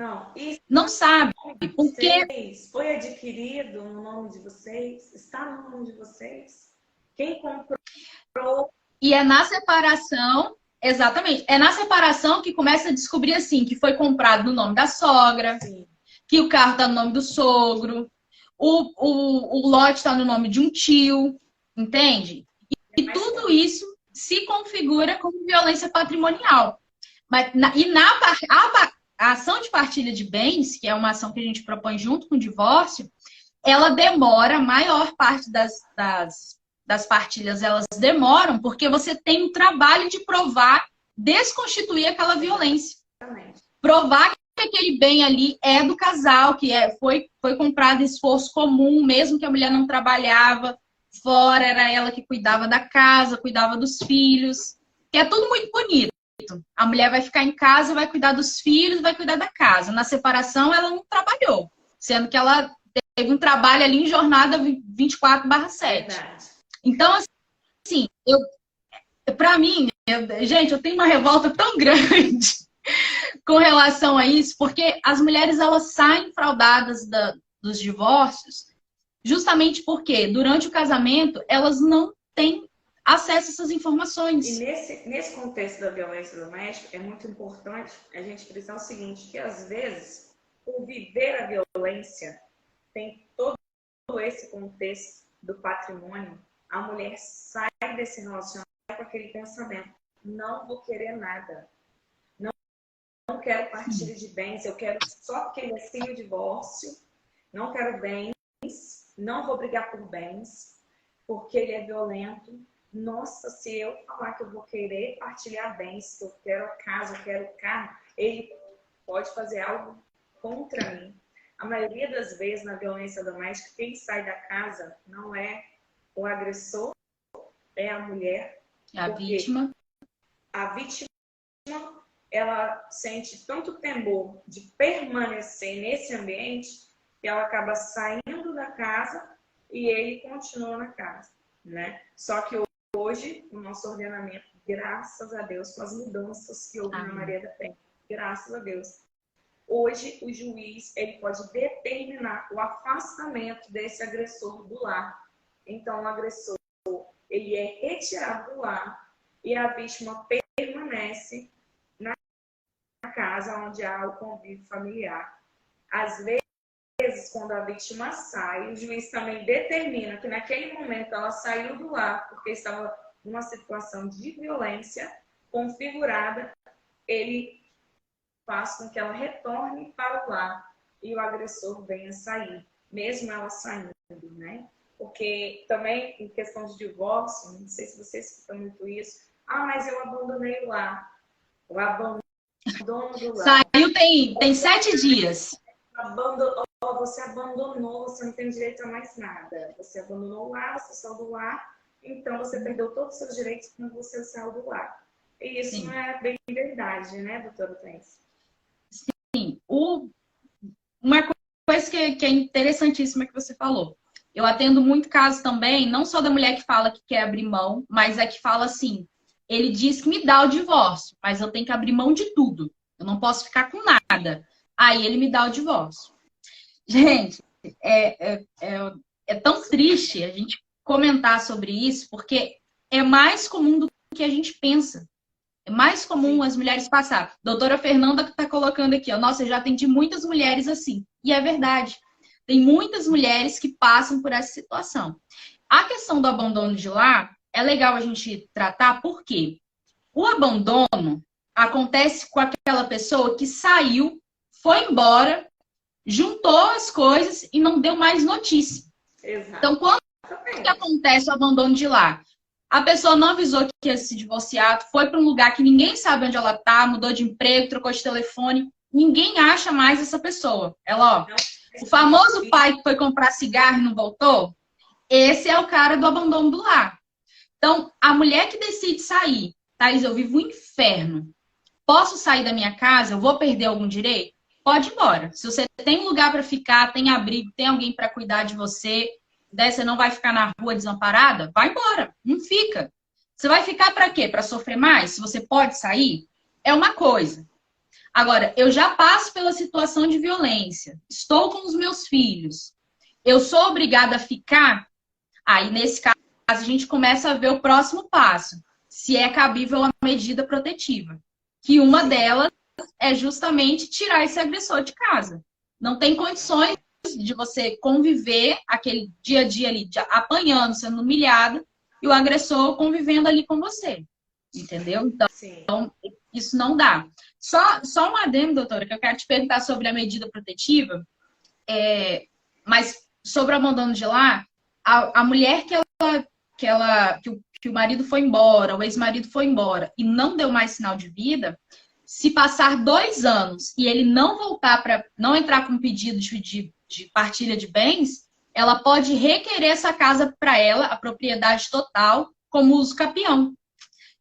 Não sabe. Porque foi adquirido no nome de vocês? Está no nome de vocês? Quem comprou? E é na separação, exatamente, é na separação que começa a descobrir assim, que foi comprado no nome da sogra, sim, que o carro está no nome do sogro, o lote está no nome de um tio, entende? E tudo isso se configura como violência patrimonial. A ação de partilha de bens, que é uma ação que a gente propõe junto com o divórcio, ela demora, a maior parte das partilhas, elas demoram, porque você tem o trabalho de provar, desconstituir aquela violência. Provar que aquele bem ali é do casal, que foi comprado em esforço comum, mesmo que a mulher não trabalhava fora, era ela que cuidava da casa, cuidava dos filhos, que é tudo muito bonito. A mulher vai ficar em casa, vai cuidar dos filhos, vai cuidar da casa. Na separação, ela não trabalhou, sendo que ela teve um trabalho ali em jornada 24/7. Então, assim, pra mim, gente, eu tenho uma revolta tão grande com relação a isso, porque as mulheres, elas saem fraudadas dos divórcios justamente porque, durante o casamento, elas não têm acesso a essas informações. E nesse contexto da violência doméstica, é muito importante a gente frisar o seguinte, que às vezes, o viver a violência tem todo esse contexto do patrimônio. A mulher sai desse relacionamento com aquele pensamento, não vou querer nada, não quero partilha de bens, eu quero só que ele assine o divórcio, não quero bens, não vou brigar por bens, porque ele é violento. Nossa, se eu falar que eu vou querer partilhar bens, que eu quero a casa, eu quero o carro, ele pode fazer algo contra mim. A maioria das vezes, na violência doméstica, quem sai da casa não é o agressor, é a mulher. É a vítima. A vítima, ela sente tanto temor de permanecer nesse ambiente que ela acaba saindo da casa e ele continua na casa, né? Só que hoje, o nosso ordenamento, graças a Deus, com as mudanças que houve na Maria da Penha, graças a Deus, hoje o juiz ele pode determinar o afastamento desse agressor do lar. Então, o agressor ele é retirado do lar e a vítima permanece na casa onde há o convívio familiar. Às vezes, quando a vítima sai, o juiz também determina que naquele momento ela saiu do lar porque estava numa situação de violência configurada, ele faz com que ela retorne para o lar e o agressor venha sair, mesmo ela saindo, né? Porque também, em questão de divórcio, não sei se vocês escutam muito isso, mas eu abandonei o lar. O abandono do lar. Saiu tem 7 dias. Você abandonou, você não tem direito a mais nada. Você abandonou o lar, você saiu do lar, então você perdeu todos os seus direitos quando você saiu do lar. E isso Sim. Não é bem verdade, né, doutora Tense? Sim. Uma coisa que é interessantíssima que você falou. Eu atendo muito casos também, não só da mulher que fala que quer abrir mão, mas é que fala assim, ele diz que me dá o divórcio, mas eu tenho que abrir mão de tudo. Eu não posso ficar com nada. Aí ele me dá o divórcio. Gente, é tão triste a gente comentar sobre isso, porque é mais comum do que a gente pensa. É mais comum as mulheres passar. Doutora Fernanda está colocando aqui, ó, nossa, eu já atendi muitas mulheres assim. E é verdade. Tem muitas mulheres que passam por essa situação. A questão do abandono de lar é legal a gente tratar, porque o abandono acontece com aquela pessoa que saiu, foi embora, juntou as coisas e não deu mais notícia. Exato. Então, quando que acontece o abandono de lar? A pessoa não avisou que ia se divorciar, foi para um lugar que ninguém sabe onde ela tá, mudou de emprego, trocou de telefone, ninguém acha mais essa pessoa. Ela, ó, o famoso pai que foi comprar cigarro e não voltou, esse é o cara do abandono do lar. Então, a mulher que decide sair, Thaís, eu vivo um inferno. Posso sair da minha casa? Eu vou perder algum direito? Pode ir embora. Se você tem lugar para ficar, tem abrigo, tem alguém para cuidar de você, né? Você não vai ficar na rua desamparada, vai embora. Não fica. Você vai ficar para quê? Para sofrer mais? Se você pode sair? É uma coisa. Agora, eu já passo pela situação de violência. Estou com os meus filhos. Eu sou obrigada a ficar? Aí, nesse caso, a gente começa a ver o próximo passo. Se é cabível a medida protetiva. Que uma delas é justamente tirar esse agressor de casa. Não tem condições de você conviver aquele dia a dia ali, apanhando, sendo humilhada, e o agressor convivendo ali com você. Entendeu? Então, isso não dá. Só um adendo, doutora, que eu quero te perguntar sobre a medida protetiva, mas sobre o abandono de lar, a mulher que o marido foi embora, o ex-marido foi embora e não deu mais sinal de vida, se passar 2 anos e ele não voltar para não entrar com um pedido de partilha de bens, ela pode requerer essa casa para ela, a propriedade total, como uso capião.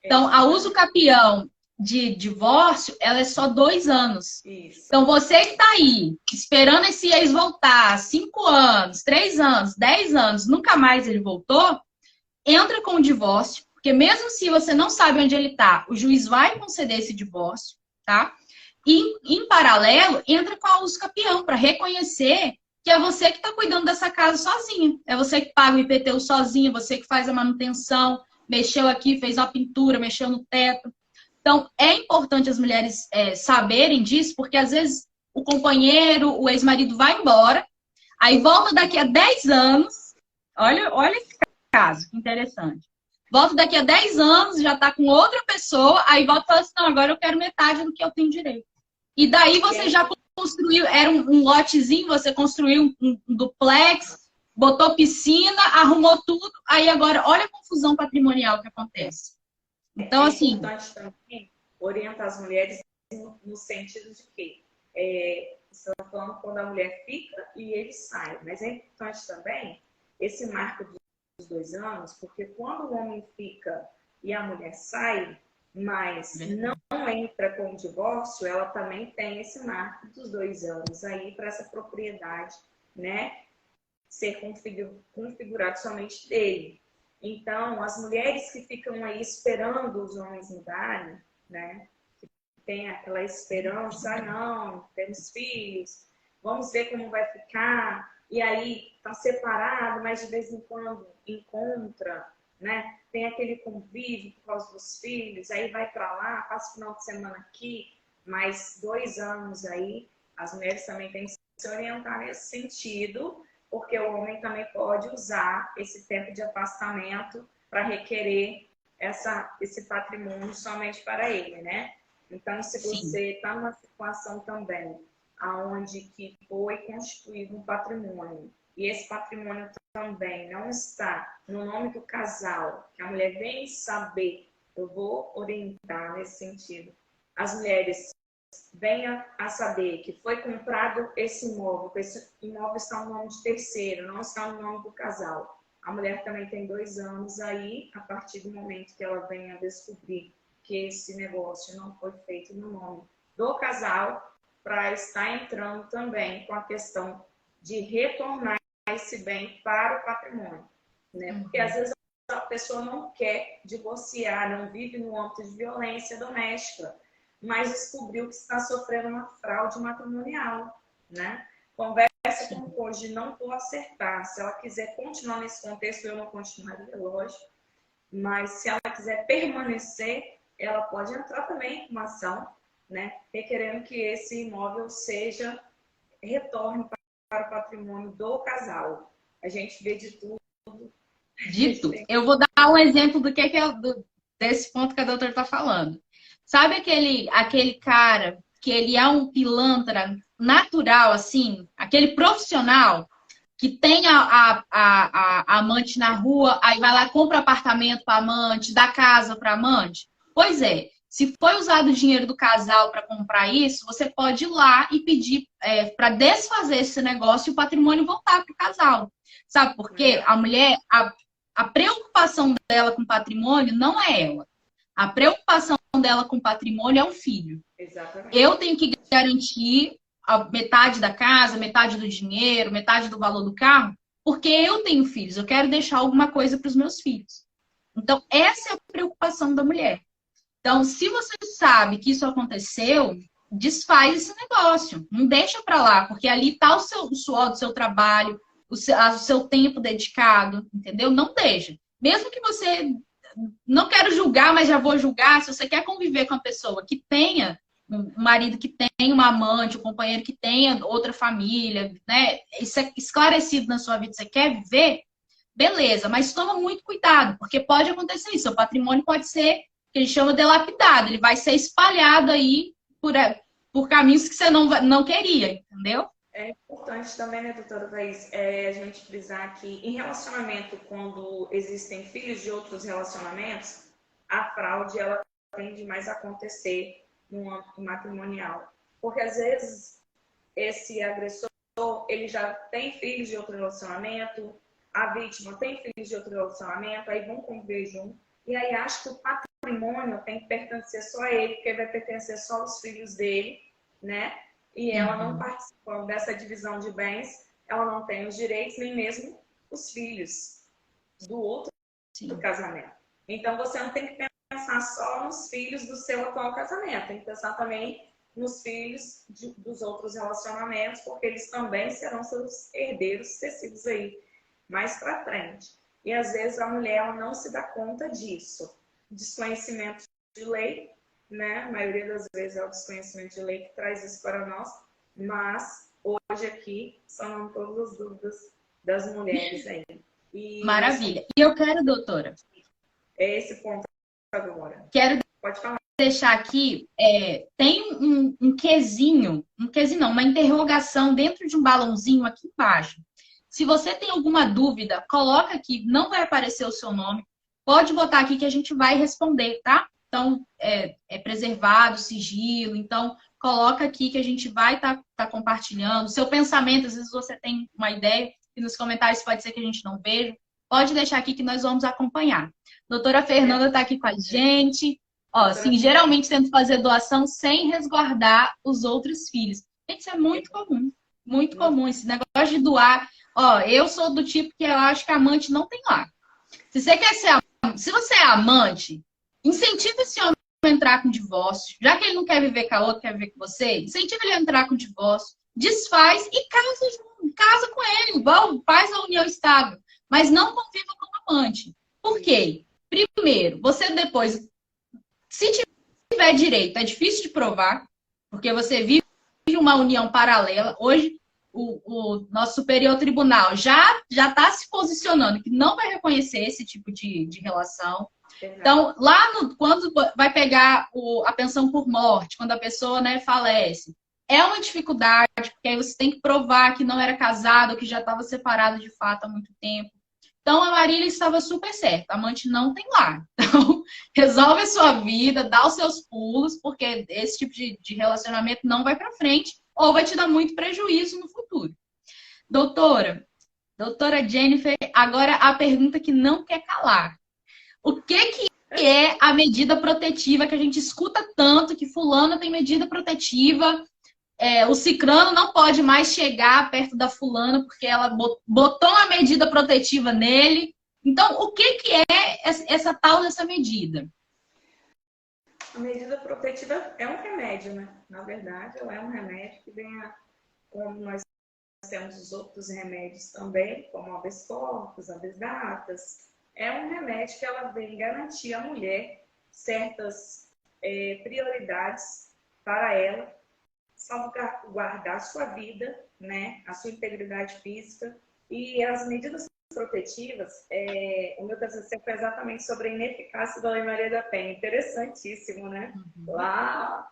Então, a uso capião de divórcio, ela é só 2 anos. Isso. Então, você que está aí, esperando esse ex voltar 5 anos, 3 anos, 10 anos, nunca mais ele voltou, entra com o divórcio, porque mesmo se você não sabe onde ele está, o juiz vai conceder esse divórcio, tá? E, em paralelo, entra com a uso capião, para reconhecer que é você que está cuidando dessa casa sozinha. É você que paga o IPTU sozinha, você que faz a manutenção, mexeu aqui, fez uma pintura, mexeu no teto. Então, é importante as mulheres saberem disso, porque às vezes o companheiro, o ex-marido vai embora, aí volta daqui a 10 anos, olha esse caso, que interessante. Volta daqui a 10 anos, já está com outra pessoa, aí volta e fala assim, não, agora eu quero metade do que eu tenho direito. E daí você já construiu, era um lotezinho, você construiu um duplex, botou piscina, arrumou tudo, aí agora olha a confusão patrimonial que acontece. Então, assim... É importante também orientar as mulheres no sentido de que estamos falando quando a mulher fica e ele sai, mas é importante também esse marco dos 2 anos, porque quando o homem fica e a mulher sai, mas não entra com o divórcio, ela também tem esse marco dos 2 anos aí para essa propriedade, né, ser configurado somente dele. Então, as mulheres que ficam aí esperando os homens mudarem, né, que tem aquela esperança, não, temos filhos, vamos ver como vai ficar, e aí tá separado, mas de vez em quando encontra, né? Tem aquele convívio por causa dos filhos, aí vai para lá, passa o final de semana aqui, mais 2 anos aí, as mulheres também têm que se orientar nesse sentido, porque o homem também pode usar esse tempo de afastamento para requerer esse patrimônio somente para ele, né? Então, se você está numa situação também onde que foi constituído um patrimônio, e esse patrimônio também não está no nome do casal, que a mulher vem saber, eu vou orientar nesse sentido. As mulheres venham a saber que foi comprado esse imóvel está no nome de terceiro, não está no nome do casal. A mulher também tem 2 anos aí, a partir do momento que ela venha descobrir que esse negócio não foi feito no nome do casal, para estar entrando também com a questão de retornar esse bem para o patrimônio, né? Porque às vezes a pessoa não quer divorciar, não vive no âmbito de violência doméstica, mas descobriu que está sofrendo uma fraude matrimonial, né? Conversa com o cônjuge, não vou acertar. Se ela quiser continuar nesse contexto, eu não continuaria, lógico, mas se ela quiser permanecer, ela pode entrar também com uma ação, né? Requerendo que esse imóvel retorne para o patrimônio do casal. A gente vê de tudo. Eu vou dar um exemplo do que é desse ponto que a doutora está falando. Sabe aquele cara que ele é um pilantra natural, assim, aquele profissional que tem a amante na rua, aí vai lá, compra apartamento para amante, dá casa para amante? Pois é, Se foi usado o dinheiro do casal para comprar isso, você pode ir lá e pedir para desfazer esse negócio e o patrimônio voltar para o casal. Sabe por quê? A mulher, a preocupação dela com o patrimônio não é ela. A preocupação dela com o patrimônio é o filho. Exatamente. Eu tenho que garantir a metade da casa, metade do dinheiro, metade do valor do carro, porque eu tenho filhos. Eu quero deixar alguma coisa para os meus filhos. Então, essa é a preocupação da mulher. Então, se você sabe que isso aconteceu, desfaz esse negócio. Não deixa para lá, porque ali está o suor do seu trabalho, o seu tempo dedicado, entendeu? Não deixa. Mesmo que você não quero julgar, mas já vou julgar. Se você quer conviver com uma pessoa que tenha um marido que tenha uma amante, um companheiro que tenha outra família, né? Isso é esclarecido na sua vida, você quer viver, beleza, mas toma muito cuidado, porque pode acontecer isso. Seu patrimônio pode ser, que a gente chama de lapidado, ele vai ser espalhado aí por caminhos que você não queria, entendeu? É importante também, né, doutora Thaís, a gente frisar que em relacionamento, quando existem filhos de outros relacionamentos, a fraude ela tende mais a acontecer no âmbito matrimonial. Porque às vezes esse agressor ele já tem filhos de outro relacionamento, a vítima tem filhos de outro relacionamento, aí vão conviver junto, e aí acha que o patrimônio tem que pertencer só a ele, porque vai pertencer só aos filhos dele, né? E ela não participando dessa divisão de bens, ela não tem os direitos, nem mesmo os filhos do outro casamento. Então, você não tem que pensar só nos filhos do seu atual casamento, tem que pensar também nos filhos dos outros relacionamentos, porque eles também serão seus herdeiros sucessivos aí, mais para frente. E, às vezes, a mulher ela não se dá conta disso. Desconhecimento de lei, né? A maioria das vezes é o desconhecimento de lei que traz isso para nós, mas hoje aqui são todas as dúvidas das mulheres aí. E maravilha. E eu quero, doutora, é esse ponto agora. Quero Pode falar. Deixar aqui, tem um quesinho não, uma interrogação dentro de um balãozinho aqui embaixo. Se você tem alguma dúvida, coloca aqui, não vai aparecer o seu nome, pode botar aqui que a gente vai responder, tá? Então, é preservado, sigilo, então coloca aqui que a gente vai tá compartilhando. Seu pensamento, às vezes você tem uma ideia, e nos comentários pode ser que a gente não veja, pode deixar aqui que nós vamos acompanhar. Doutora Fernanda está aqui com a gente. Ó, assim, geralmente tento fazer doação sem resguardar os outros filhos. Gente, isso é muito comum. Muito comum. Esse negócio de doar. Ó, eu sou do tipo que eu acho que amante não tem lar. Se você quer ser se você é amante, incentiva esse homem a entrar com divórcio. Já que ele não quer viver com a outra, quer viver com você, incentiva ele a entrar com divórcio. Desfaz e casa com ele. Igual faz a união estável. Mas não conviva como amante. Por quê? Primeiro, você depois... Se tiver direito, é difícil de provar, porque você vive uma união paralela. Hoje, o nosso Superior Tribunal já está se posicionando que não vai reconhecer esse tipo de relação. Então, quando vai pegar a pensão por morte, quando a pessoa, né, falece, é uma dificuldade, porque aí você tem que provar que não era casado, que já estava separado de fato há muito tempo. Então, a Marília estava super certa. A amante não tem lar. Então, resolve a sua vida, dá os seus pulos, porque esse tipo de relacionamento não vai para frente ou vai te dar muito prejuízo no futuro. Doutora Jennifer, agora a pergunta que não quer calar. O que é a medida protetiva que a gente escuta tanto, que fulano tem medida protetiva, o cicrano não pode mais chegar perto da fulana porque ela botou uma medida protetiva nele. Então, o que é essa tal dessa medida? A medida protetiva é um remédio, né? Na verdade, ela é um remédio que vem como nós temos os outros remédios também, como habeas corpus, habeas datas. É um remédio que ela vem garantir à mulher certas prioridades para ela, salvaguardar sua vida, né, a sua integridade física. E as medidas protetivas, o meu TCC foi exatamente sobre a ineficácia da Lei Maria da Penha. Interessantíssimo, né? Lá,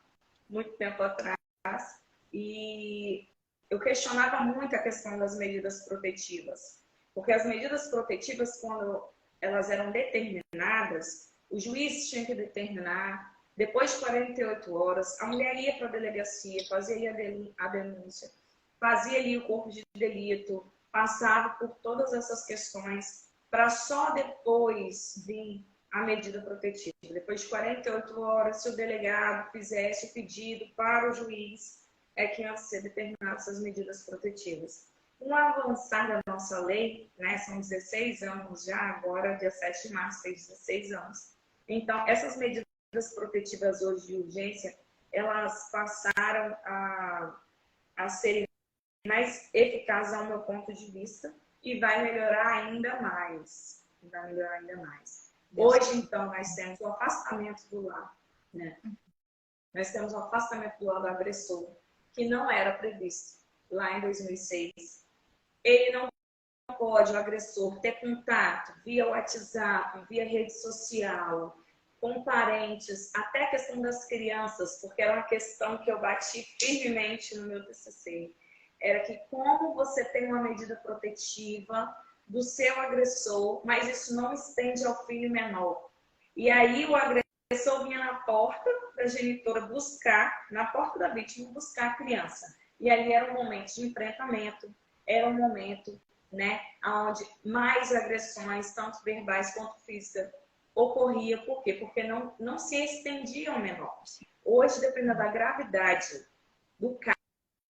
muito tempo atrás. E eu questionava muito a questão das medidas protetivas. Porque as medidas protetivas, quando elas eram determinadas, o juiz tinha que determinar, Depois de 48 horas, a mulher ia para a delegacia, fazia a denúncia, fazia ali o corpo de delito, passava por todas essas questões, para só depois vir a medida protetiva. Depois de 48 horas, se o delegado fizesse o pedido para o juiz, é que iam ser determinadas as medidas protetivas. Com o avançar da nossa lei, né, são 16 anos já, agora, dia 7 de março, fez 16 anos. Então, essas medidas protetivas hoje de urgência, elas passaram a serem mais eficazes ao meu ponto de vista e vai melhorar ainda mais. Hoje, então, nós temos o afastamento do lar, né? Nós temos o afastamento do lar do agressor, que não era previsto lá em 2006. Ele não pode, o agressor, ter contato via WhatsApp, via rede social, com parentes, até a questão das crianças, porque era uma questão que eu bati firmemente no meu TCC. Era que como você tem uma medida protetiva do seu agressor, mas isso não estende ao filho menor. E aí o agressor vinha na porta da genitora buscar, na porta da vítima, buscar a criança. E ali era um momento de enfrentamento, era um momento, né, onde mais agressões, tanto verbais quanto físicas, ocorria. Por quê? Porque não se estendia ao menor. Hoje, dependendo da gravidade do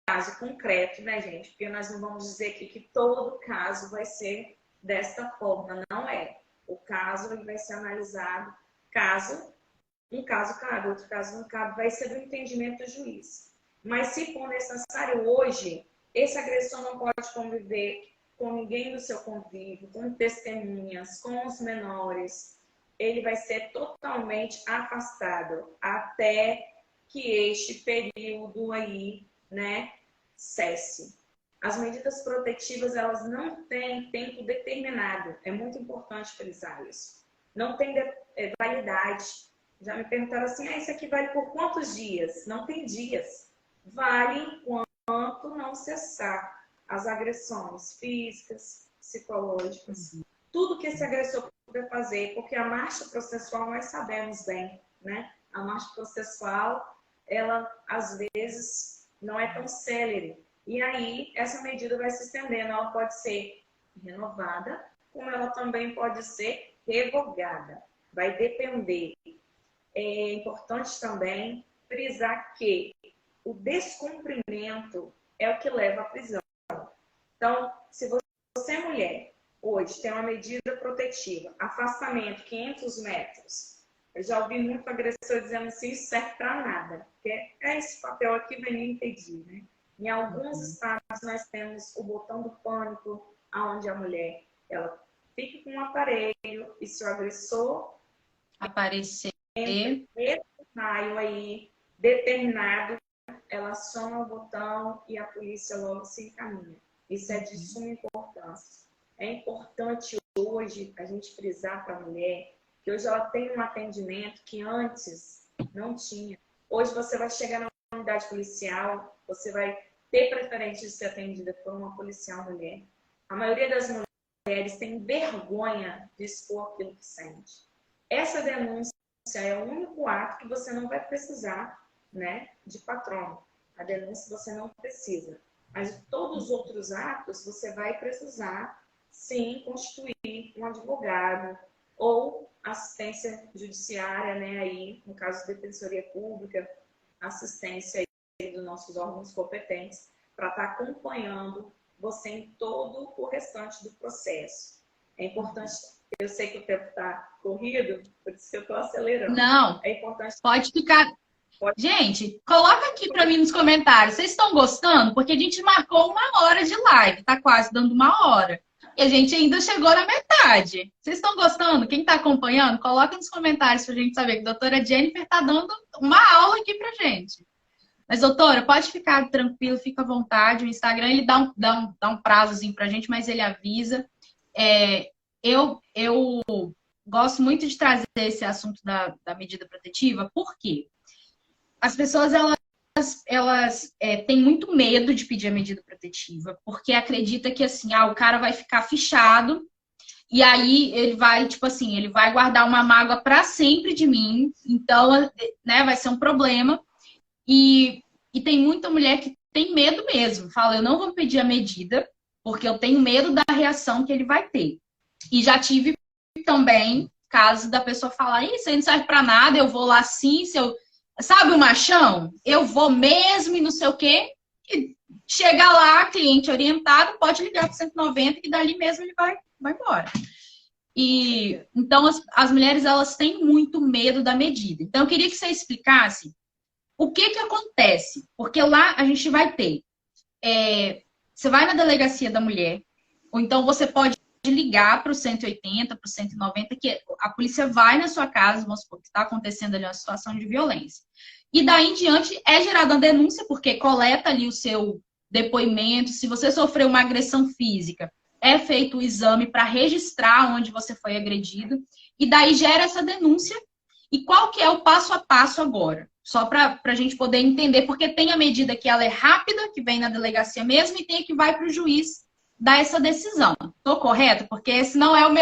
caso concreto, né, gente? Porque nós não vamos dizer aqui que todo caso vai ser desta forma, não é. O caso ele vai ser analisado, um caso cabe, outro caso não cabe, vai ser do entendimento do juiz. Mas se for necessário hoje, esse agressor não pode conviver com ninguém do seu convívio, com testemunhas, com os menores. Ele vai ser totalmente afastado até que este período aí, né, cesse. As medidas protetivas, elas não têm tempo determinado. É muito importante frisar isso. Não tem validade. Já me perguntaram assim, isso aqui vale por quantos dias? Não tem dias. Vale enquanto não cessar as agressões físicas, psicológicas, tudo que esse agressor puder fazer, porque a marcha processual nós sabemos bem, né? A marcha processual, ela às vezes não é tão célere. E aí essa medida vai se estendendo, ela pode ser renovada, como ela também pode ser revogada. Vai depender. É importante também frisar que o descumprimento é o que leva à prisão. Então, se você, mulher, hoje tem uma medida protetiva, afastamento 500 metros, eu já ouvi muito agressor dizendo assim, isso serve para nada, porque esse papel aqui vai me impedir, né? Em alguns estados nós temos o botão do pânico, onde a mulher ela fica com um aparelho e se o agressor aparecer nesse raio aí determinado, ela aciona o botão e a polícia logo se encaminha. Isso é de suma importância. É importante hoje a gente frisar para a mulher que hoje ela tem um atendimento que antes não tinha. Hoje você vai chegar na unidade policial, você vai ter preferência de ser atendida por uma policial mulher. A maioria das mulheres tem vergonha de expor aquilo que sente. Essa denúncia é o único ato que você não vai precisar, né, de patrono. A denúncia você não precisa. Mas todos os outros atos você vai precisar, sim, constituir um advogado ou assistência judiciária, né, aí, no caso de defensoria pública, assistência aí dos nossos órgãos competentes, para estar acompanhando você em todo o restante do processo. É importante, eu sei que o tempo está corrido, por isso que eu estou acelerando. Não, é importante... pode ficar... Gente, coloca aqui para mim nos comentários. Vocês estão gostando? Porque a gente marcou 1 hora de live. Tá quase dando 1 hora. E a gente ainda chegou na metade. Vocês estão gostando? Quem está acompanhando, coloca nos comentários para a gente saber que a doutora Jennifer está dando uma aula aqui para gente. Mas, doutora, pode ficar tranquilo, fica à vontade. O Instagram, ele dá um prazozinho para a gente, mas ele avisa. Eu gosto muito de trazer esse assunto da medida protetiva. Por quê? As pessoas, elas têm muito medo de pedir a medida protetiva, porque acredita que, assim, o cara vai ficar fichado E aí ele vai, tipo assim, ele vai guardar uma mágoa para sempre de mim. Então, né, vai ser um problema. E tem muita mulher que tem medo mesmo. Fala, eu não vou pedir a medida, porque eu tenho medo da reação que ele vai ter. E já tive também casos da pessoa falar, isso aí não serve pra nada, eu vou lá sim, se eu... Sabe o machão? Eu vou mesmo e não sei o quê. E chega lá, cliente orientado, pode ligar para 190 que dali mesmo ele vai embora. E então as mulheres elas têm muito medo da medida. Então eu queria que você explicasse o que que acontece, porque lá a gente vai ter, você vai na delegacia da mulher, ou então você pode ligar para o 180, para o 190, que a polícia vai na sua casa, vamos supor que está acontecendo ali uma situação de violência. E daí em diante é gerada a denúncia, porque coleta ali o seu depoimento, se você sofreu uma agressão física, é feito o exame para registrar onde você foi agredido, e daí gera essa denúncia. E qual que é o passo a passo agora? Só para a gente poder entender, porque tem a medida que ela é rápida, que vem na delegacia mesmo, e tem a que vai para o juiz dar essa decisão. Estou correto? Porque esse não é o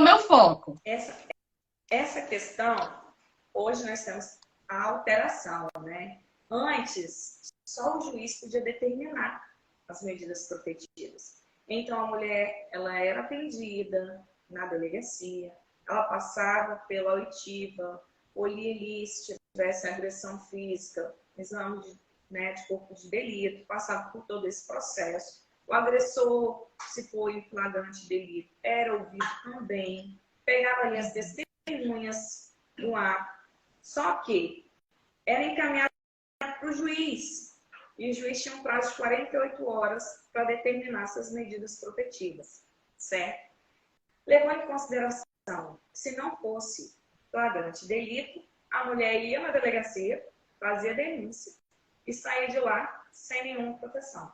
meu foco. Essa questão, hoje nós temos a alteração, né? Antes, só o juiz podia determinar as medidas protetivas. Então, a mulher, ela era atendida na delegacia, ela passava pela oitiva, olhia ali se tivesse agressão física, exame de corpo de delito, passava por todo esse processo. O agressor, se foi em flagrante delito, era ouvido também, pegava ali as testemunhas no ar, só que era encaminhado para o juiz, e o juiz tinha um prazo de 48 horas para determinar essas medidas protetivas, certo? Levando em consideração, se não fosse flagrante delito, a mulher ia na delegacia, fazia denúncia e saía de lá sem nenhuma proteção.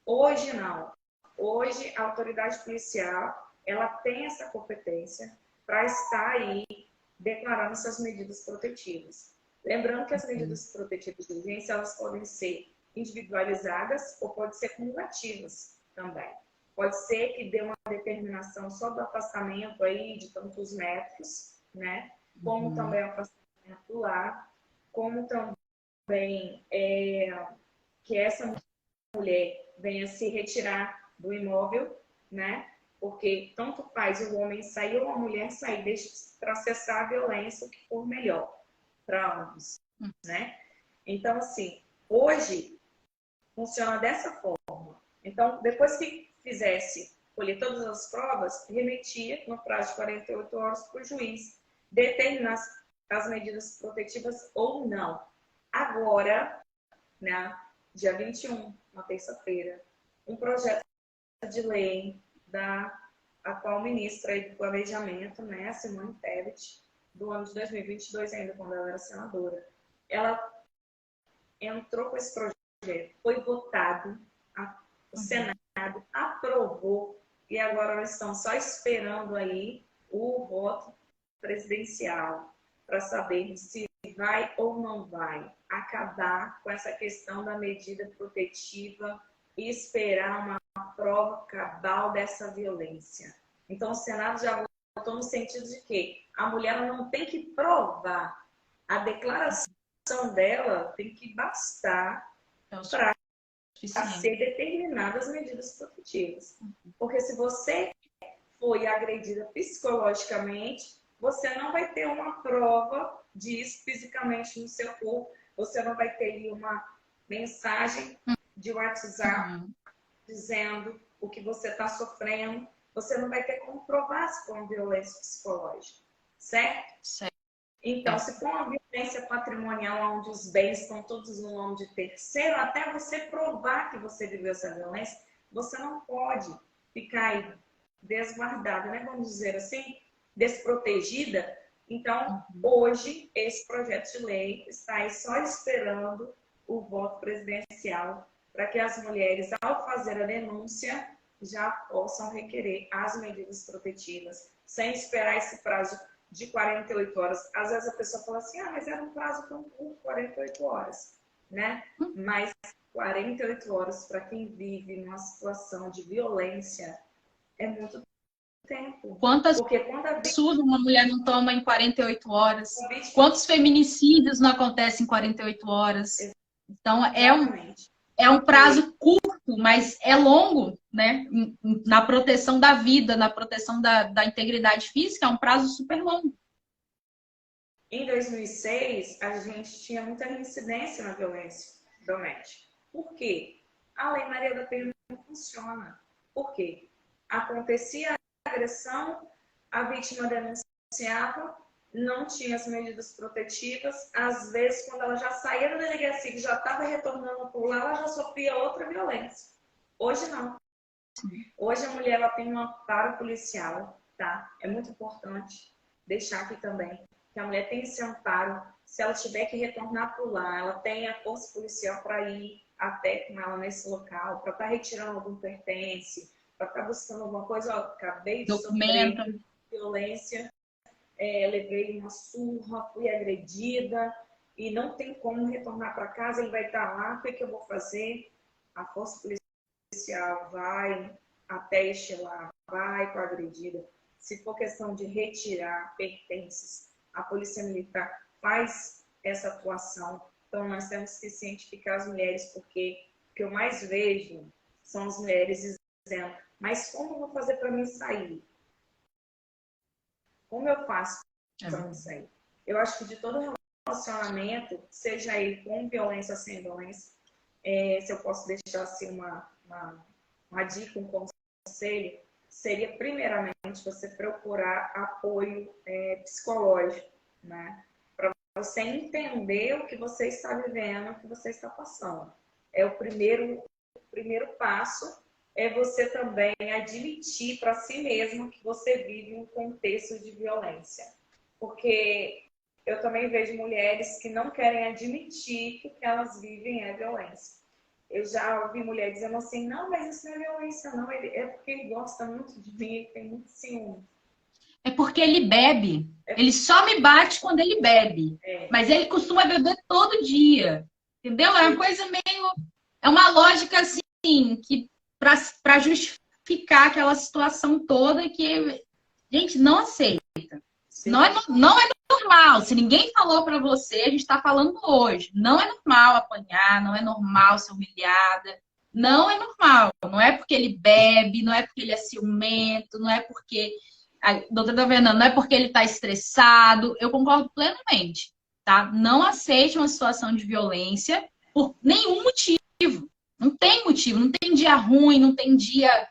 Hoje não. Hoje a autoridade policial, ela tem essa competência para estar aí declarando essas medidas protetivas. Lembrando que as medidas protetivas de urgência, elas podem ser individualizadas ou podem ser cumulativas também. Pode ser que dê uma determinação só do afastamento aí de tantos metros, né? Como também o afastamento do lar, como também que essa mulher venha se retirar do imóvel, né? Porque tanto faz o homem sair ou a mulher sair, para cessar a violência, o que for melhor para ambos, né? Então, assim, hoje funciona dessa forma. Então, depois que fizesse, colher todas as provas, remetia no prazo de 48 horas para o juiz determinar as medidas protetivas ou não. Agora, né, dia 21, na terça-feira, um projeto de lei da atual ministra do Planejamento, né, Simone Tebet, do ano de 2022 ainda, quando ela era senadora. Ela entrou com esse projeto, foi votado, o Senado aprovou e agora nós estamos só esperando aí o voto presidencial para saber se vai ou não vai acabar com essa questão da medida protetiva e esperar uma prova cabal dessa violência. Então, o Senado já votou no sentido de que a mulher não tem que provar, a declaração dela tem que bastar para ser determinadas as medidas protetivas. Porque se você foi agredida psicologicamente, você não vai ter uma prova disso fisicamente no seu corpo, você não vai ter ali uma mensagem de WhatsApp dizendo o que você está sofrendo, você não vai ter como provar se for uma violência psicológica, certo? Certo. Então, se for uma violência patrimonial onde os bens estão todos no nome de terceiro, até você provar que você viveu essa violência, você não pode ficar aí desguardada, né? Vamos dizer assim, desprotegida. Então, hoje, esse projeto de lei está aí só esperando o voto presidencial para que as mulheres, ao fazer a denúncia, já possam requerer as medidas protetivas, sem esperar esse prazo de 48 horas. Às vezes a pessoa fala assim, mas era um prazo tão curto, 48 horas, né? Mas 48 horas para quem vive numa situação de violência é muito tempo. Quantas Porque quando a surdas uma mulher não toma em 48 horas? vítima... Quantos feminicídios não acontecem em 48 horas? Então, Exatamente. é um prazo curto, mas é longo, né? Na proteção da vida, na proteção da integridade física, é um prazo super longo. Em 2006, a gente tinha muita reincidência na violência doméstica. Por quê? A Lei Maria da Penha não funciona. Por quê? Acontecia a agressão, a vítima denunciava, não tinha as medidas protetivas. Às vezes, quando ela já saía da delegacia e já estava retornando por lá, ela já sofria outra violência. Hoje não. Hoje a mulher ela tem um amparo policial, tá? É muito importante deixar aqui também que a mulher tem esse amparo. Se ela tiver que retornar por lá, ela tem a força policial para ir até com ela nesse local, para estar retirando algum pertence, para estar buscando alguma coisa. Ó, acabei de sofrer violência, levei uma surra, fui agredida e não tem como retornar para casa, ele vai estar lá, o que eu vou fazer? A força policial vai até este lá, vai com a agredida. Se for questão de retirar pertences, a Polícia Militar faz essa atuação. Então, nós temos que cientificar as mulheres, porque o que eu mais vejo são as mulheres dizendo: mas como eu vou fazer para mim sair? Como eu faço para mim sair? Eu acho que de todo relacionamento, seja ele com violência ou sem violência, se eu posso deixar assim uma dica, um conselho, seria primeiramente você procurar apoio psicológico, né? Para você entender o que você está vivendo, o que você está passando. É o primeiro passo, é você também admitir para si mesmo que você vive um contexto de violência. Porque eu também vejo mulheres que não querem admitir que o que elas vivem é violência. Eu já ouvi mulher dizendo assim: não, mas isso não é violência, não. É porque ele gosta muito de mim, ele tem muito ciúme. É porque ele bebe. Ele só me bate quando ele bebe. Mas ele costuma beber todo dia. Entendeu? É uma coisa meio... É uma lógica, assim, que para justificar aquela situação toda que, gente, não aceita. Não é normal. Se ninguém falou para você, a gente está falando hoje. Não é normal apanhar, não é normal ser humilhada. Não é normal. Não é porque ele bebe, não é porque ele é ciumento, não é porque... doutora Fernanda, não é porque ele está estressado. Eu concordo plenamente, tá? Não aceite uma situação de violência por nenhum motivo. Não tem motivo. Não tem dia ruim, não tem dia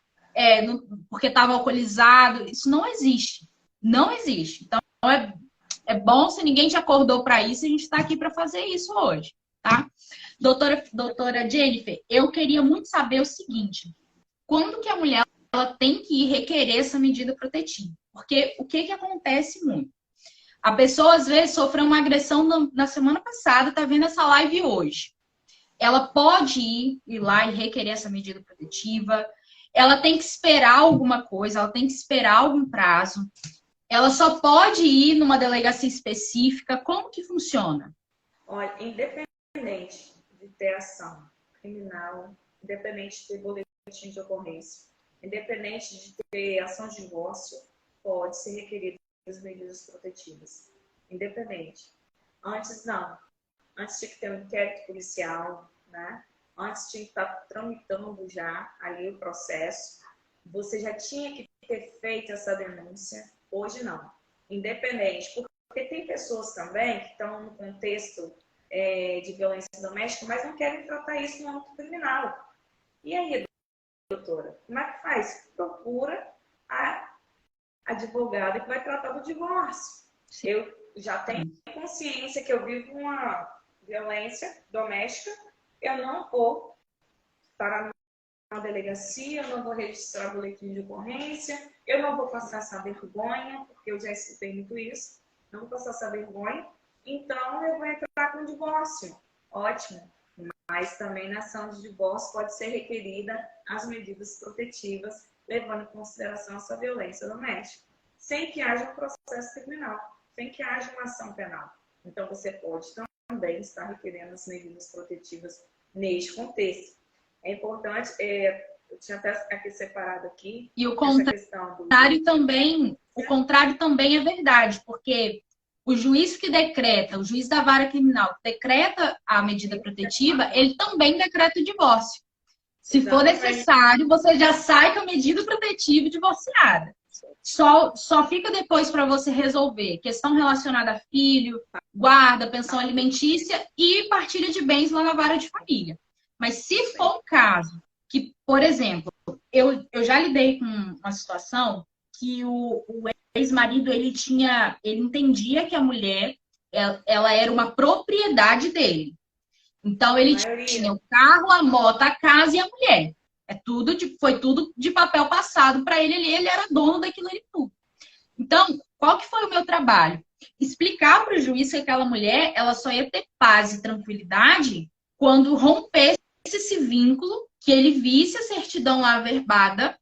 porque estava alcoolizado. Isso não existe. Não existe. Então, é bom, se ninguém te acordou para isso, a gente está aqui para fazer isso hoje, tá? Doutora Jennifer, eu queria muito saber o seguinte: quando que a mulher ela tem que ir requerer essa medida protetiva? Porque o que acontece muito? A pessoa, às vezes, sofreu uma agressão na semana passada, tá vendo essa live hoje. Ela pode ir lá e requerer essa medida protetiva, ela tem que esperar alguma coisa, ela tem que esperar algum prazo. Ela só pode ir numa delegacia específica. Como que funciona? Olha, independente de ter ação criminal, independente de ter boletim de ocorrência, independente de ter ação de divórcio, pode ser requerido as medidas protetivas. Independente. Antes não. Antes tinha que ter um inquérito policial, né? Antes tinha que estar tramitando já ali o processo. Você já tinha que ter feito essa denúncia. Hoje não. Independente. Porque tem pessoas também que estão no contexto de violência doméstica, mas não querem tratar isso no âmbito criminal. E aí, doutora, como é que faz? Procura a advogada que vai tratar do divórcio. Sim. Eu já tenho consciência que eu vivo uma violência doméstica, eu não vou para uma delegacia, eu não vou registrar boletim de ocorrência, eu não vou passar essa vergonha, porque eu já escutei muito isso, não vou passar essa vergonha, então eu vou entrar com divórcio. Ótimo. Mas também na ação de divórcio pode ser requerida as medidas protetivas, levando em consideração essa violência doméstica, sem que haja um processo criminal, sem que haja uma ação penal. Então você pode também estar requerendo as medidas protetivas neste contexto. É importante Eu tinha até aqui separado aqui. E o Essa questão do... contrário também é verdade, porque o juiz que decreta, o juiz da vara criminal que decreta a medida protetiva, ele também decreta o divórcio. Se for necessário, você já sai com a medida protetiva e divorciada. Só fica depois para você resolver questão relacionada a filho, guarda, pensão alimentícia e partilha de bens lá na vara de família. Mas se for um caso que, por exemplo, eu já lidei com uma situação que o ex-marido ele entendia que a mulher ela era uma propriedade dele. Então ele tinha o carro, a moto, a casa e a mulher. Foi tudo de papel passado para ele ali, ele era dono daquilo ali tudo. Então, qual que foi o meu trabalho? Explicar para o juiz que aquela mulher ela só ia ter paz e tranquilidade quando rompesse esse vínculo, que ele visse a certidão lá averbada,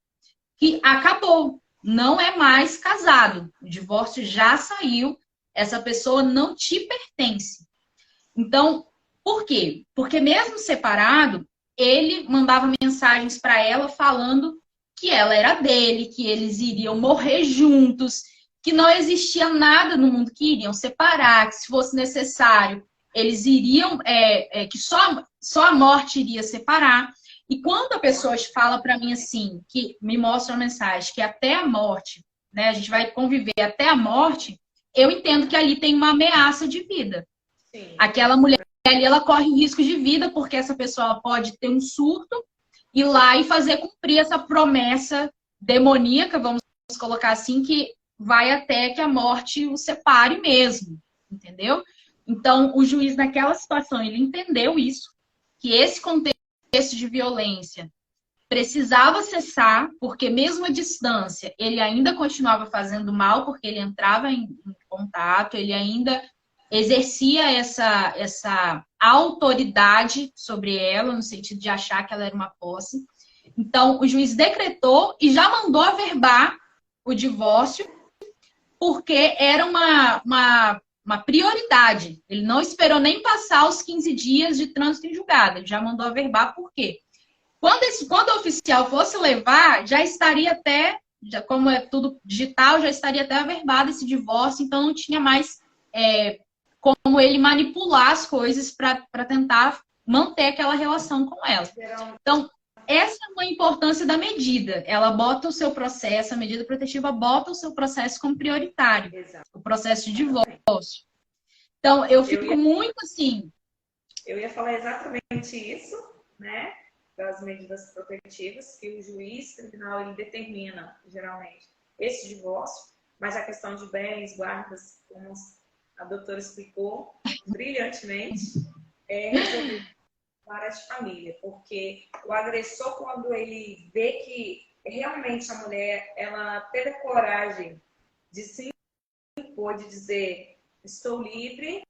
que acabou, não é mais casado. O divórcio já saiu, essa pessoa não te pertence. Então, por quê? Porque mesmo separado, ele mandava mensagens para ela falando que ela era dele, que eles iriam morrer juntos, que não existia nada no mundo que iriam separar, que se fosse necessário, eles iriam, que só a morte iria separar. E quando a pessoa fala para mim assim, que me mostra uma mensagem que até a morte, né, a gente vai conviver até a morte, eu entendo que ali tem uma ameaça de vida. Sim. Aquela mulher ali, ela corre risco de vida, porque essa pessoa pode ter um surto, ir lá e fazer cumprir essa promessa demoníaca, vamos colocar assim, que vai até que a morte o separe mesmo, entendeu? Então, o juiz naquela situação, ele entendeu isso, que esse contexto de violência precisava cessar, porque mesmo à distância, ele ainda continuava fazendo mal, porque ele entrava em contato, ele ainda exercia essa autoridade sobre ela, no sentido de achar que ela era uma posse. Então, o juiz decretou e já mandou averbar o divórcio, porque era uma prioridade. Ele não esperou nem passar os 15 dias de trânsito em julgado, ele já mandou averbar, por quê? Quando o oficial fosse levar, já estaria até, como é tudo digital, já estaria até averbado esse divórcio, então não tinha mais como ele manipular as coisas para tentar manter aquela relação com ela. Então, essa é uma importância da medida. Ela bota o seu processo, a medida protetiva bota o seu processo como prioritário. Exato. O processo de divórcio. Então, eu fico muito assim... Eu ia falar exatamente isso, né? Das medidas protetivas, que o juiz criminal ele determina, geralmente, esse divórcio, mas a questão de bens, guardas, como a doutora explicou brilhantemente, é resolvido para de família, porque o agressor, quando ele vê que realmente a mulher ela teve a coragem de se impor, de dizer, estou livre,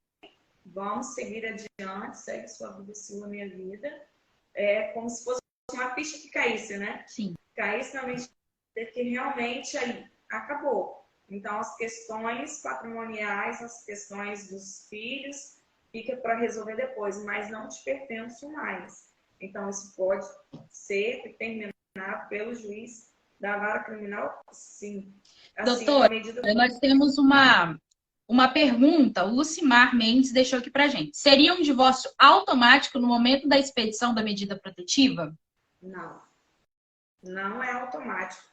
vamos seguir adiante, segue sua vida, siga minha vida, é como se fosse uma ficha que caísse, né? Sim. Caísse na mente que realmente aí acabou. Então, as questões patrimoniais, as questões dos filhos, fica para resolver depois, mas não te pertence mais. Então, isso pode ser determinado pelo juiz da vara criminal, sim. Assim, doutora, nós temos uma pergunta, o Lucimar Mendes deixou aqui pra gente. Seria um divórcio automático no momento da expedição da medida protetiva? Não. Não é automático.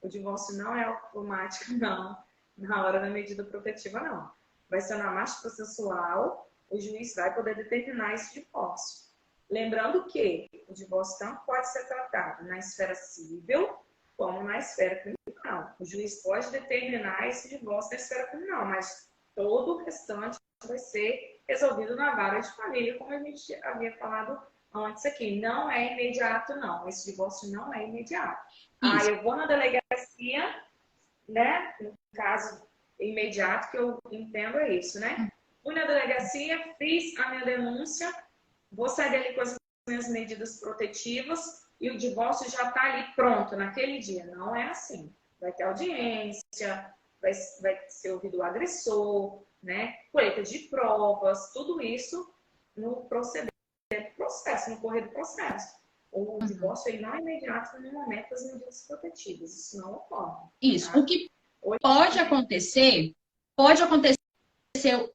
O divórcio não é automático, não. Na hora da medida protetiva, não. Vai ser na marcha processual, o juiz vai poder determinar esse divórcio. Lembrando que o divórcio tanto pode ser tratado na esfera civil como na esfera criminal. O juiz pode determinar esse divórcio na esfera criminal, mas todo o restante vai ser resolvido na vara de família, como a gente havia falado antes aqui. Não é imediato, não. Esse divórcio não é imediato. Isso. Eu vou na delegacia, né? No caso imediato, que eu entendo é isso, né? Fui na delegacia, fiz a minha denúncia, vou sair dali com as minhas medidas protetivas e o divórcio já está ali pronto naquele dia. Não é assim. Vai ter audiência, vai ser ouvido o agressor, né? Colheita de provas, tudo isso no processo, no correr do processo. o divórcio ele não é imediato no momento das medidas protetivas. Isso não ocorre. Isso. Tá? O que pode acontecer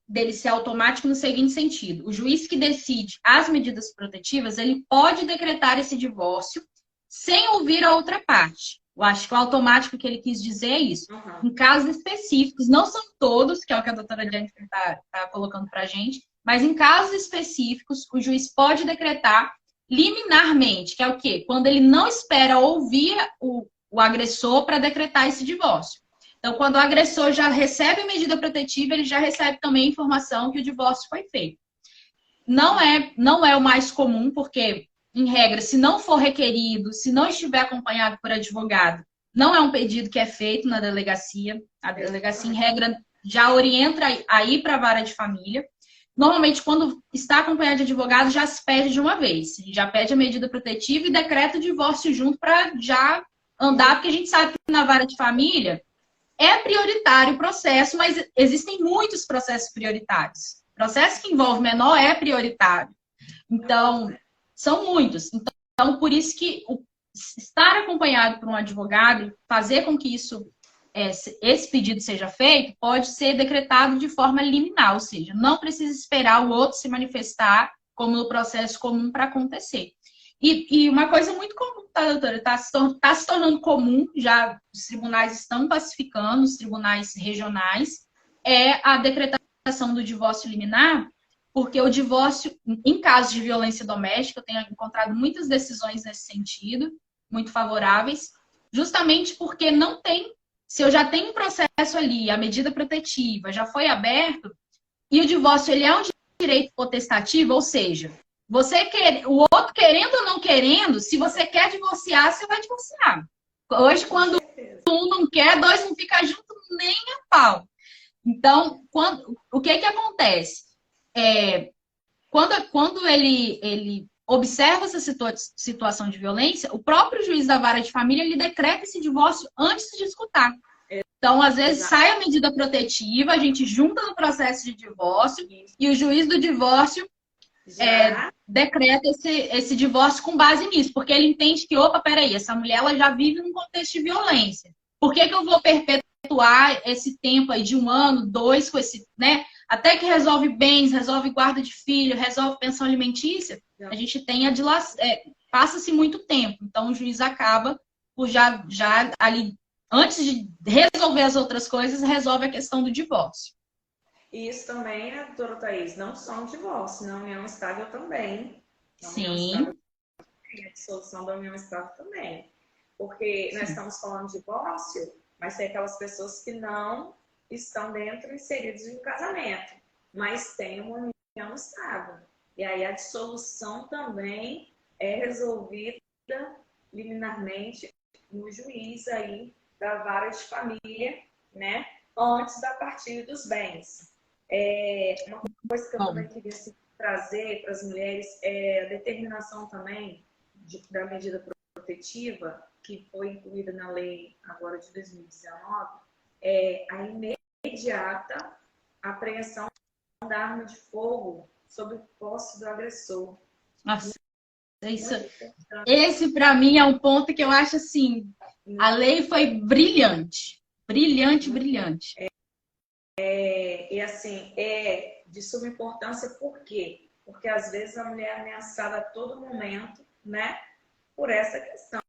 dele ser automático no seguinte sentido. O juiz que decide as medidas protetivas, ele pode decretar esse divórcio sem ouvir a outra parte. Eu acho que o automático que ele quis dizer é isso. Em casos específicos, não são todos, que é o que a doutora Jennifer está colocando para a gente, mas em casos específicos, o juiz pode decretar liminarmente, que é o quê? Quando ele não espera ouvir o agressor para decretar esse divórcio. Então, quando o agressor já recebe a medida protetiva, ele já recebe também a informação que o divórcio foi feito. Não é o mais comum, porque, em regra, se não for requerido, se não estiver acompanhado por advogado, não é um pedido que é feito na delegacia. A delegacia, em regra, já orienta a ir para a vara de família. Normalmente, quando está acompanhado de advogado, já se pede de uma vez. Já pede a medida protetiva e decreta o divórcio junto para já andar, porque a gente sabe que na vara de família é prioritário o processo, mas existem muitos processos prioritários. Processo que envolve menor é prioritário. Então, são muitos. Então, por isso que estar acompanhado por um advogado, fazer com que esse pedido seja feito, pode ser decretado de forma liminar, ou seja, não precisa esperar o outro se manifestar como no processo comum para acontecer. E uma coisa muito comum, tá, doutora? Está se tornando comum, já os tribunais estão pacificando, os tribunais regionais, é a decretação do divórcio liminar, porque o divórcio, em casos de violência doméstica, eu tenho encontrado muitas decisões nesse sentido, muito favoráveis, justamente porque não tem, se eu já tenho um processo ali, a medida protetiva já foi aberto, e o divórcio ele é um direito potestativo, ou seja, o outro querendo ou não querendo, se você quer divorciar, você vai divorciar. Hoje, quando um não quer, dois não ficam juntos nem a pau. Então, o que acontece? Quando ele observa essa situação de violência, o próprio juiz da vara de família ele decreta esse divórcio antes de escutar. Então, às vezes, sai a medida protetiva, a gente junta no processo de divórcio e o juiz do divórcio decreta esse divórcio com base nisso, porque ele entende que, opa, peraí, essa mulher ela já vive num contexto de violência. Por que eu vou perpetuar esse tempo aí de 1 ano, 2, com esse, né? Até que resolve bens, resolve guarda de filho, resolve pensão alimentícia, a gente tem passa-se muito tempo. Então, o juiz acaba por já ali, antes de resolver as outras coisas, resolve a questão do divórcio. E isso também, né, doutora Thaís, não só um divórcio, na união estável também. Sim. A dissolução da união estável também. Porque nós estamos falando de divórcio, mas tem aquelas pessoas que não estão inseridos em um casamento, mas tem uma união estável. E aí a dissolução também é resolvida liminarmente no juiz aí da vara de família, né, antes da partilha dos bens. Uma coisa que eu também queria trazer para as mulheres é a determinação também da medida protetiva, que foi incluída na lei agora de 2019, a imediata apreensão da arma de fogo sob posse do agressor. Nossa, esse para mim é um ponto que eu acho assim, a lei foi brilhante, brilhante. E assim, é de suma importância, por quê? Porque às vezes a mulher é ameaçada a todo momento, né, por essa questão.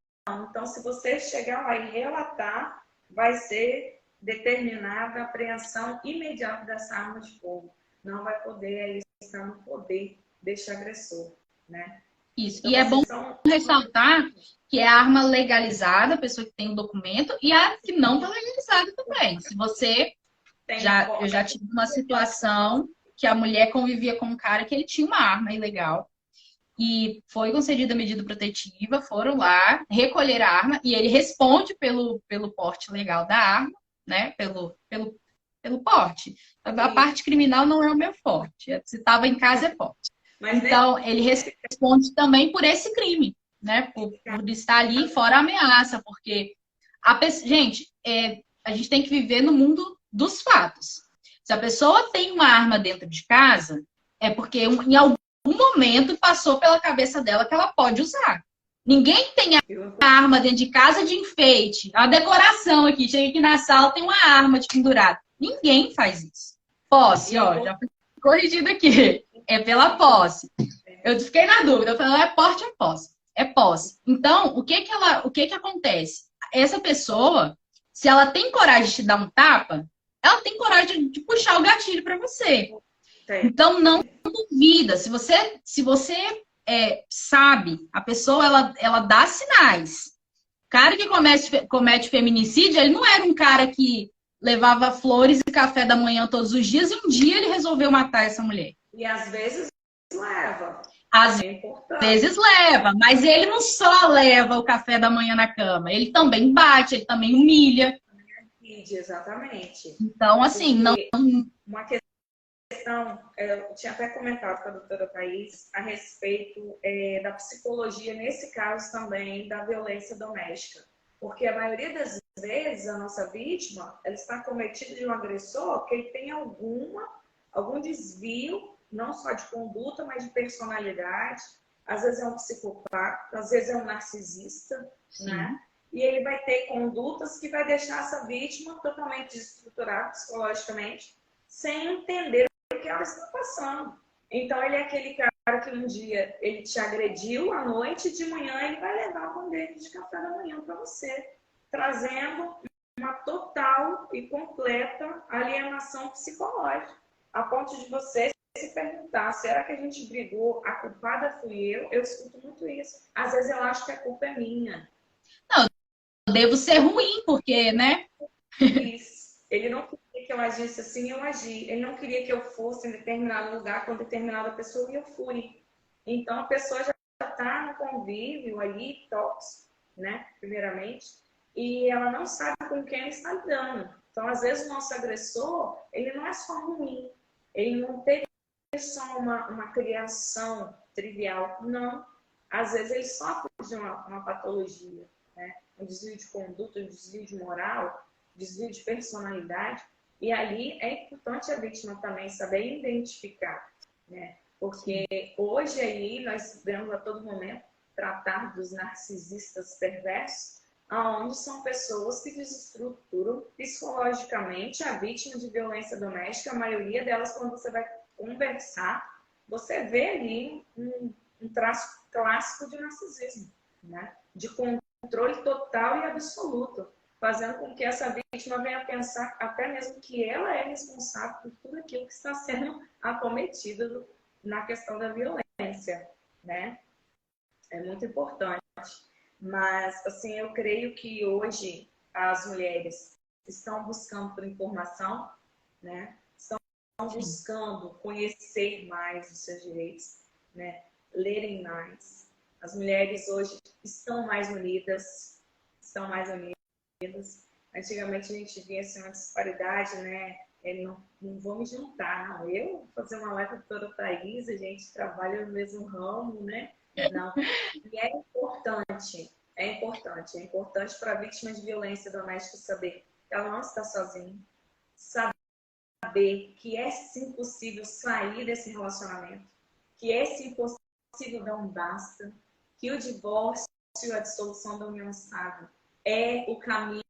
Então, se você chegar lá e relatar, vai ser determinada a apreensão imediata dessa arma de fogo. Não vai poder estar no poder deste agressor, né? Isso. Então, e é bom ressaltar que é a arma legalizada, a pessoa que tem o documento, e a que não está legalizada também. Se você... eu já tive uma situação que a mulher convivia com um cara que ele tinha uma arma ilegal e foi concedida a medida protetiva, foram lá, recolher a arma e ele responde pelo porte legal da arma, né? Pelo porte. A parte criminal não é o meu forte. Se estava em casa é porte. Então, ele responde também por esse crime, né? Por estar ali fora a ameaça, porque gente, a gente tem que viver no mundo dos fatos. Se a pessoa tem uma arma dentro de casa, é porque em algum momento passou pela cabeça dela que ela pode usar. Ninguém tem a arma dentro de casa de enfeite. A decoração aqui. Chega aqui na sala, tem uma arma de pendurado. Ninguém faz isso. Posse, ó, já fui corrigido aqui. É pela posse. Eu fiquei na dúvida. Eu falei, é porte ou é posse? É posse. Então, o que que acontece? Essa pessoa, se ela tem coragem de te dar um tapa, ela tem coragem de puxar o gatilho para você. Então, não duvida. Se você sabe, a pessoa ela dá sinais. O cara que comete feminicídio, ele não era um cara que levava flores e café da manhã todos os dias e um dia ele resolveu matar essa mulher. E às vezes leva. Às vezes leva, mas ele não só leva o café da manhã na cama, ele também bate, ele também humilha. Exatamente. Então, assim, não. Uma questão, eu tinha até comentado com a doutora Thaís a respeito da psicologia, nesse caso também, da violência doméstica. Porque a maioria das vezes, a nossa vítima, ela está cometida de um agressor que ele tem algum desvio, não só de conduta, mas de personalidade. Às vezes é um psicopata, às vezes é um narcisista, né? E ele vai ter condutas que vai deixar essa vítima totalmente desestruturada psicologicamente, sem entender o que ela está passando. Então, ele é aquele cara que um dia ele te agrediu à noite e de manhã ele vai levar um bandeja de café da manhã para você, trazendo uma total e completa alienação psicológica, a ponto de você se perguntar, será que a gente brigou? A culpada fui eu? Eu escuto muito isso. Às vezes eu acho que a culpa é minha. Não, eu devo ser ruim, porque, né? Isso. Ele não queria que eu agisse assim, eu agi. Ele não queria que eu fosse em determinado lugar com determinada pessoa e eu fui. Então a pessoa já está no convívio ali, tóxico, né? Primeiramente, e ela não sabe com quem ela está lidando. Então, às vezes, o nosso agressor, ele não é só ruim, ele não teve só uma criação trivial, não. Às vezes, ele sofre de uma patologia, né? Um desvio de conduta, um desvio de moral, desvio de personalidade, e ali é importante a vítima também saber identificar, né? Porque hoje aí nós vemos a todo momento tratar dos narcisistas perversos, aonde são pessoas que desestruturam psicologicamente a vítima de violência doméstica. A maioria delas, quando você vai conversar, você vê ali um traço clássico de narcisismo, né? De controle total e absoluto, fazendo com que essa vítima venha a pensar até mesmo que ela é responsável por tudo aquilo que está sendo acometido na questão da violência, né? É muito importante. Mas, assim, eu creio que hoje as mulheres estão buscando por informação, né? Estão buscando conhecer mais os seus direitos, né? Lerem mais. As mulheres hoje estão mais unidas, estão mais unidas. Antigamente a gente via assim, uma disparidade, né? Não vamos juntar, não. Eu vou fazer uma live com a doutora Thaís, a gente trabalha no mesmo ramo, né? Não. E é importante para a vítima de violência doméstica saber que ela não está sozinha, saber que é sim possível sair desse relacionamento, que é sim possível dar um basta, que o divórcio e a dissolução da união estável é o caminho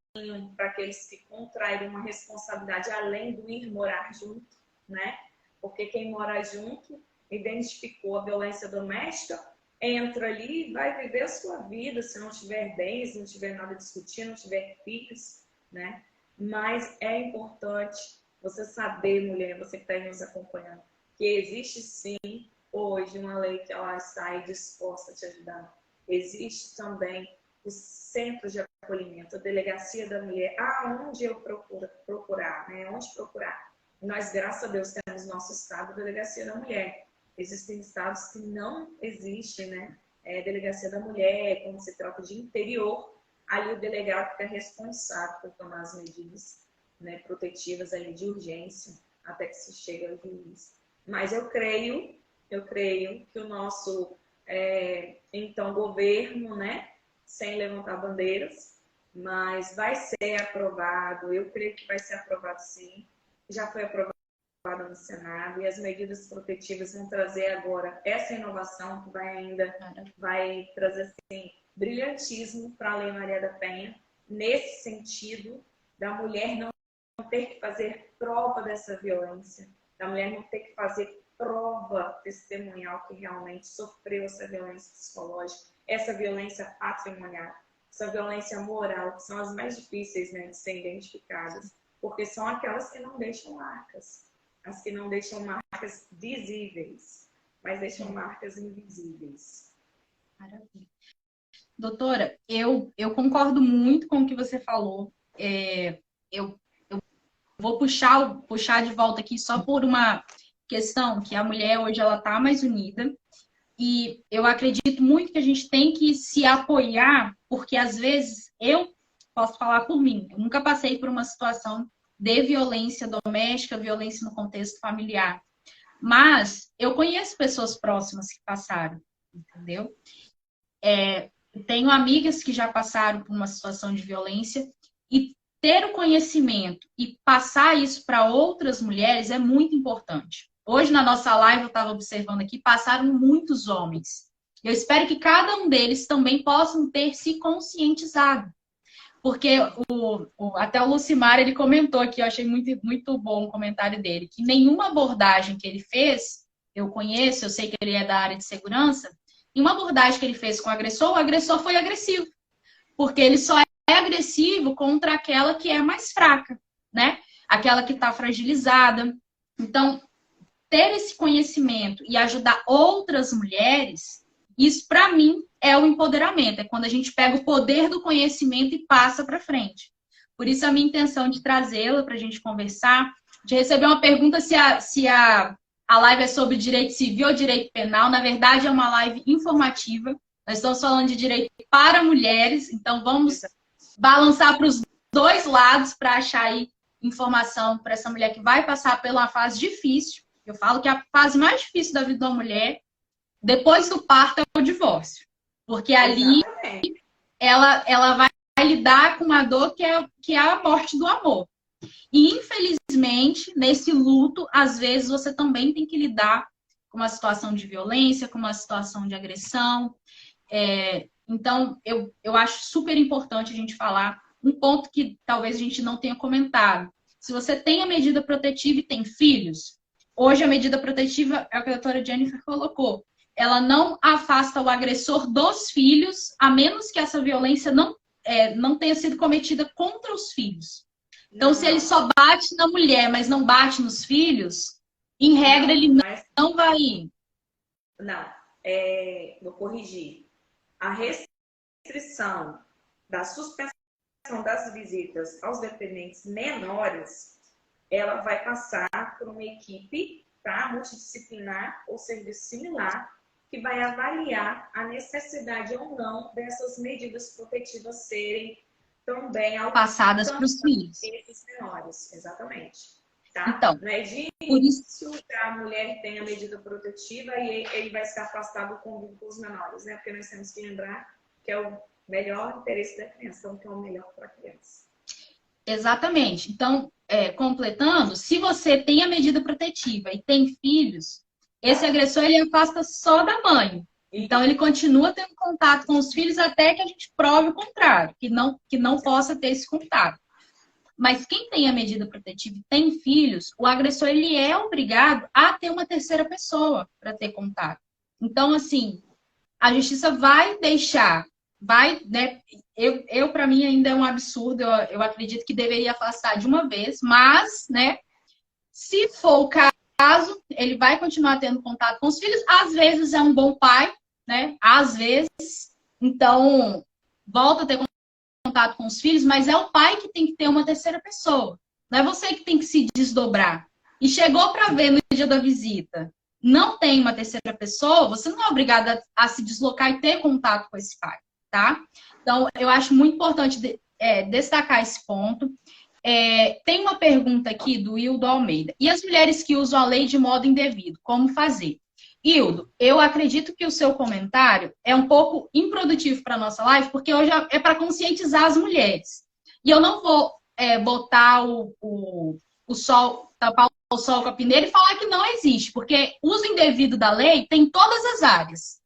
para aqueles que contraírem uma responsabilidade além do ir morar junto, né? Porque quem mora junto identificou a violência doméstica, entra ali e vai viver a sua vida, se não tiver bens, não tiver nada a discutir, não tiver filhos, né? Mas é importante você saber, mulher, você que está aí nos acompanhando, que existe sim hoje uma lei que ela está aí disposta a te ajudar. Existe também os centros de acolhimento, a delegacia da mulher, aonde eu procurar, né? Onde procurar? Nós, graças a Deus, temos no nosso estado a delegacia da mulher. Existem estados que não existe, né? Delegacia da mulher, quando se trata de interior, ali o delegado fica responsável por tomar as medidas, né, protetivas ali de urgência até que se chegue ao juiz. Mas eu creio que o nosso então governo, né, sem levantar bandeiras, mas vai ser aprovado. Eu creio que vai ser aprovado sim. Já foi aprovado no Senado, e as medidas protetivas vão trazer agora essa inovação que vai trazer assim, brilhantismo para a Lei Maria da Penha, nesse sentido da mulher não ter que fazer prova dessa violência, da mulher não ter que fazer prova testemunhal que realmente sofreu essa violência psicológica, essa violência patrimonial, essa violência moral, que são as mais difíceis, né, de serem identificadas, porque são aquelas que não deixam marcas, as que não deixam marcas visíveis, mas deixam marcas invisíveis. Maravilha. Doutora, eu concordo muito com o que você falou. Eu vou puxar de volta aqui só por uma questão que a mulher hoje ela está mais unida. E eu acredito muito que a gente tem que se apoiar, porque às vezes eu posso falar por mim. Eu nunca passei por uma situação de violência doméstica, violência no contexto familiar. Mas eu conheço pessoas próximas que passaram, entendeu? Tenho amigas que já passaram por uma situação de violência e ter o conhecimento e passar isso para outras mulheres é muito importante. Hoje, na nossa live, eu estava observando aqui, passaram muitos homens. Eu espero que cada um deles também possam ter se conscientizado. Porque até o Lucimar, ele comentou aqui, eu achei muito, muito bom o comentário dele, que nenhuma abordagem que ele fez, eu conheço, eu sei que ele é da área de segurança, nenhuma abordagem que ele fez com o agressor foi agressivo. Porque ele só é agressivo contra aquela que é mais fraca, né? Aquela que está fragilizada. Então, ter esse conhecimento e ajudar outras mulheres, isso para mim é o empoderamento. É quando a gente pega o poder do conhecimento e passa para frente. Por isso a minha intenção de trazê-la para a gente conversar, de receber uma pergunta se a live é sobre direito civil ou direito penal. Na verdade, é uma live informativa. Nós estamos falando de direito para mulheres, então vamos balançar para os dois lados para achar aí informação para essa mulher que vai passar pela fase difícil. Eu falo que a fase mais difícil da vida da mulher, depois do parto, é o divórcio. Porque ali ela vai lidar com uma dor que é a morte do amor. E, infelizmente, nesse luto, às vezes você também tem que lidar com uma situação de violência, com uma situação de agressão. Então, eu acho super importante a gente falar um ponto que talvez a gente não tenha comentado. Se você tem a medida protetiva e tem filhos, hoje a medida protetiva, é o que a doutora Jennifer colocou, ela não afasta o agressor dos filhos, a menos que essa violência não tenha sido cometida contra os filhos. Então, se ele só bate na mulher, mas não bate nos filhos, em regra, ele não vai ir. Não, vou corrigir. A restrição da suspensão das visitas aos dependentes menores, ela vai passar por uma equipe, tá, multidisciplinar ou serviço similar, que vai avaliar a necessidade ou não dessas medidas protetivas serem também passadas para os filhos. Esses menores, exatamente. Tá? Então, não é de início que a mulher tem a medida protetiva e ele vai se afastar do convívio com os menores, né? Porque nós temos que lembrar que é o melhor interesse da criança, então que é o melhor para a criança. Exatamente. Então, completando, se você tem a medida protetiva e tem filhos, esse agressor ele afasta só da mãe. Então, ele continua tendo contato com os filhos até que a gente prove o contrário, que não possa ter esse contato. Mas quem tem a medida protetiva e tem filhos, o agressor ele é obrigado a ter uma terceira pessoa para ter contato. Então, assim, a justiça vai deixar, né? Para mim ainda é um absurdo, eu acredito que deveria afastar de uma vez, mas, né, se for o caso, ele vai continuar tendo contato com os filhos, às vezes é um bom pai, né? Às vezes, então, volta a ter contato com os filhos, mas é o pai que tem que ter uma terceira pessoa. Não é você que tem que se desdobrar. E chegou para ver no dia da visita, não tem uma terceira pessoa, você não é obrigada a se deslocar e ter contato com esse pai, tá? Então, eu acho muito importante destacar esse ponto. Tem uma pergunta aqui do Hildo Almeida. E as mulheres que usam a lei de modo indevido, como fazer? Hildo, eu acredito que o seu comentário é um pouco improdutivo para a nossa live, porque hoje é para conscientizar as mulheres. E eu não vou botar o sol, tapar o sol com a peneira e falar que não existe, porque uso indevido da lei tem em todas as áreas.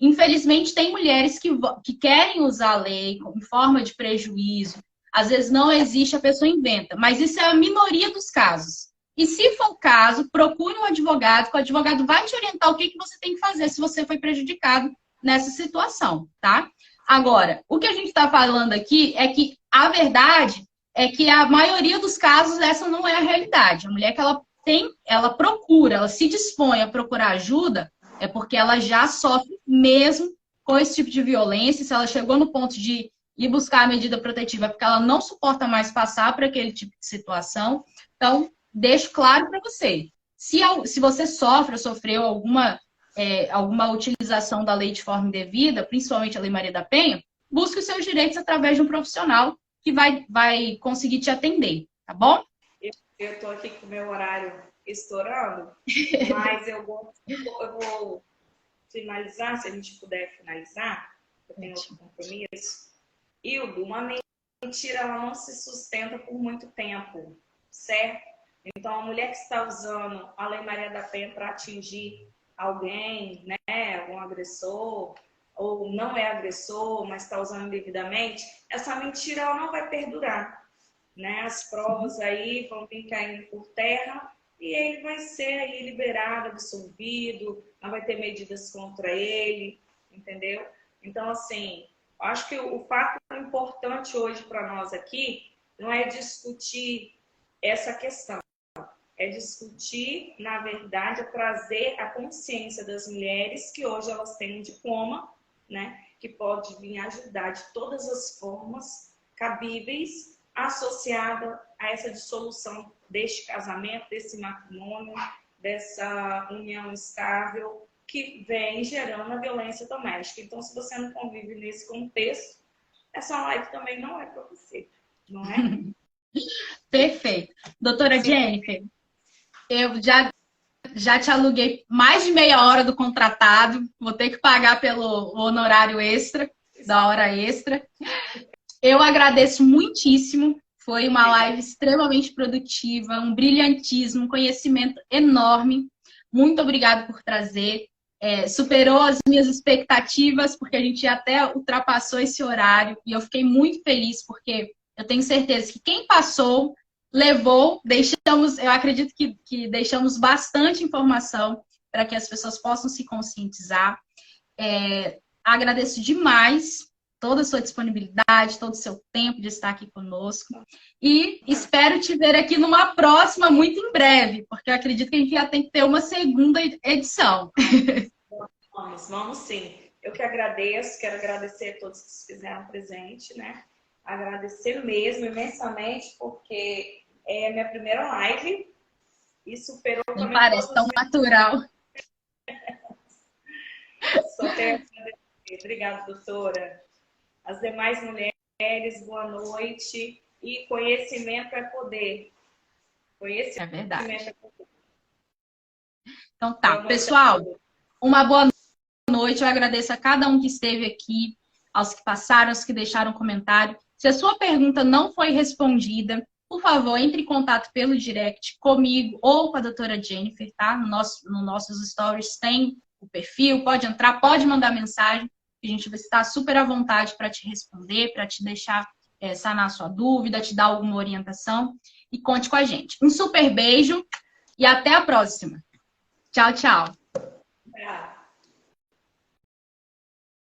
Infelizmente, tem mulheres que querem usar a lei em forma de prejuízo. Às vezes não existe, a pessoa inventa. Mas isso é a minoria dos casos. E se for o caso, procure um advogado, que o advogado vai te orientar o que você tem que fazer se você foi prejudicado nessa situação, tá? Agora, o que a gente está falando aqui é que a verdade é que a maioria dos casos essa não é a realidade. A mulher que ela procura, ela se dispõe a procurar ajuda, é porque ela já sofre mesmo com esse tipo de violência. Se ela chegou no ponto de ir buscar a medida protetiva, é porque ela não suporta mais passar por aquele tipo de situação. Então, deixo claro para você. Se você sofre ou sofreu alguma utilização da lei de forma indevida, principalmente a Lei Maria da Penha, busque os seus direitos através de um profissional que vai conseguir te atender, tá bom? Eu estou aqui com o meu horário estourando, mas eu vou finalizar, se a gente puder finalizar, eu tenho outro compromisso. Hildo, uma mentira ela não se sustenta por muito tempo, certo? Então, a mulher que está usando a Lei Maria da Penha para atingir alguém, né, algum agressor, ou não é agressor, mas está usando indevidamente, essa mentira ela não vai perdurar, né? As provas aí vão vir caindo por terra e ele vai ser aí liberado, absolvido, não vai ter medidas contra ele, entendeu? Então, assim, acho que o fato importante hoje para nós aqui não é discutir essa questão, é discutir, na verdade, trazer a consciência das mulheres que hoje elas têm um diploma, né, que pode vir ajudar de todas as formas cabíveis associada a essa dissolução deste casamento, desse matrimônio, dessa união estável que vem gerando a violência doméstica. Então, se você não convive nesse contexto, essa live também não é para você, não é? Perfeito. Doutora Jennifer, eu já te aluguei mais de meia hora do contratado, vou ter que pagar pelo honorário extra, da hora extra. Eu agradeço muitíssimo, foi uma live extremamente produtiva, um brilhantismo, um conhecimento enorme. Muito obrigada por trazer. Superou as minhas expectativas, porque a gente até ultrapassou esse horário, e eu fiquei muito feliz, porque eu tenho certeza que quem passou levou, eu acredito que deixamos bastante informação para que as pessoas possam se conscientizar. Agradeço demais toda a sua disponibilidade, todo o seu tempo de estar aqui conosco. E espero te ver aqui numa próxima, muito em breve, porque eu acredito que a gente já tem que ter uma segunda edição. Vamos sim. Eu que agradeço, quero agradecer a todos que se fizeram presente, né? Agradecer mesmo, imensamente, porque é a minha primeira live e superou Não também parece tão natural. Só quero agradecer. Obrigada, doutora. As demais mulheres, boa noite. E conhecimento é poder. Conhecimento É verdade. é poder. Então tá, pessoal, uma boa noite. Eu agradeço a cada um que esteve aqui, aos que passaram, aos que deixaram comentário. Se a sua pergunta não foi respondida, por favor, entre em contato pelo direct comigo ou com a doutora Jennifer, tá? Nos nossos stories tem o perfil, pode entrar, pode mandar mensagem. A gente vai estar super à vontade para te responder, para te deixar sanar a sua dúvida, te dar alguma orientação. E conte com a gente. Um super beijo e até a próxima. Tchau, tchau.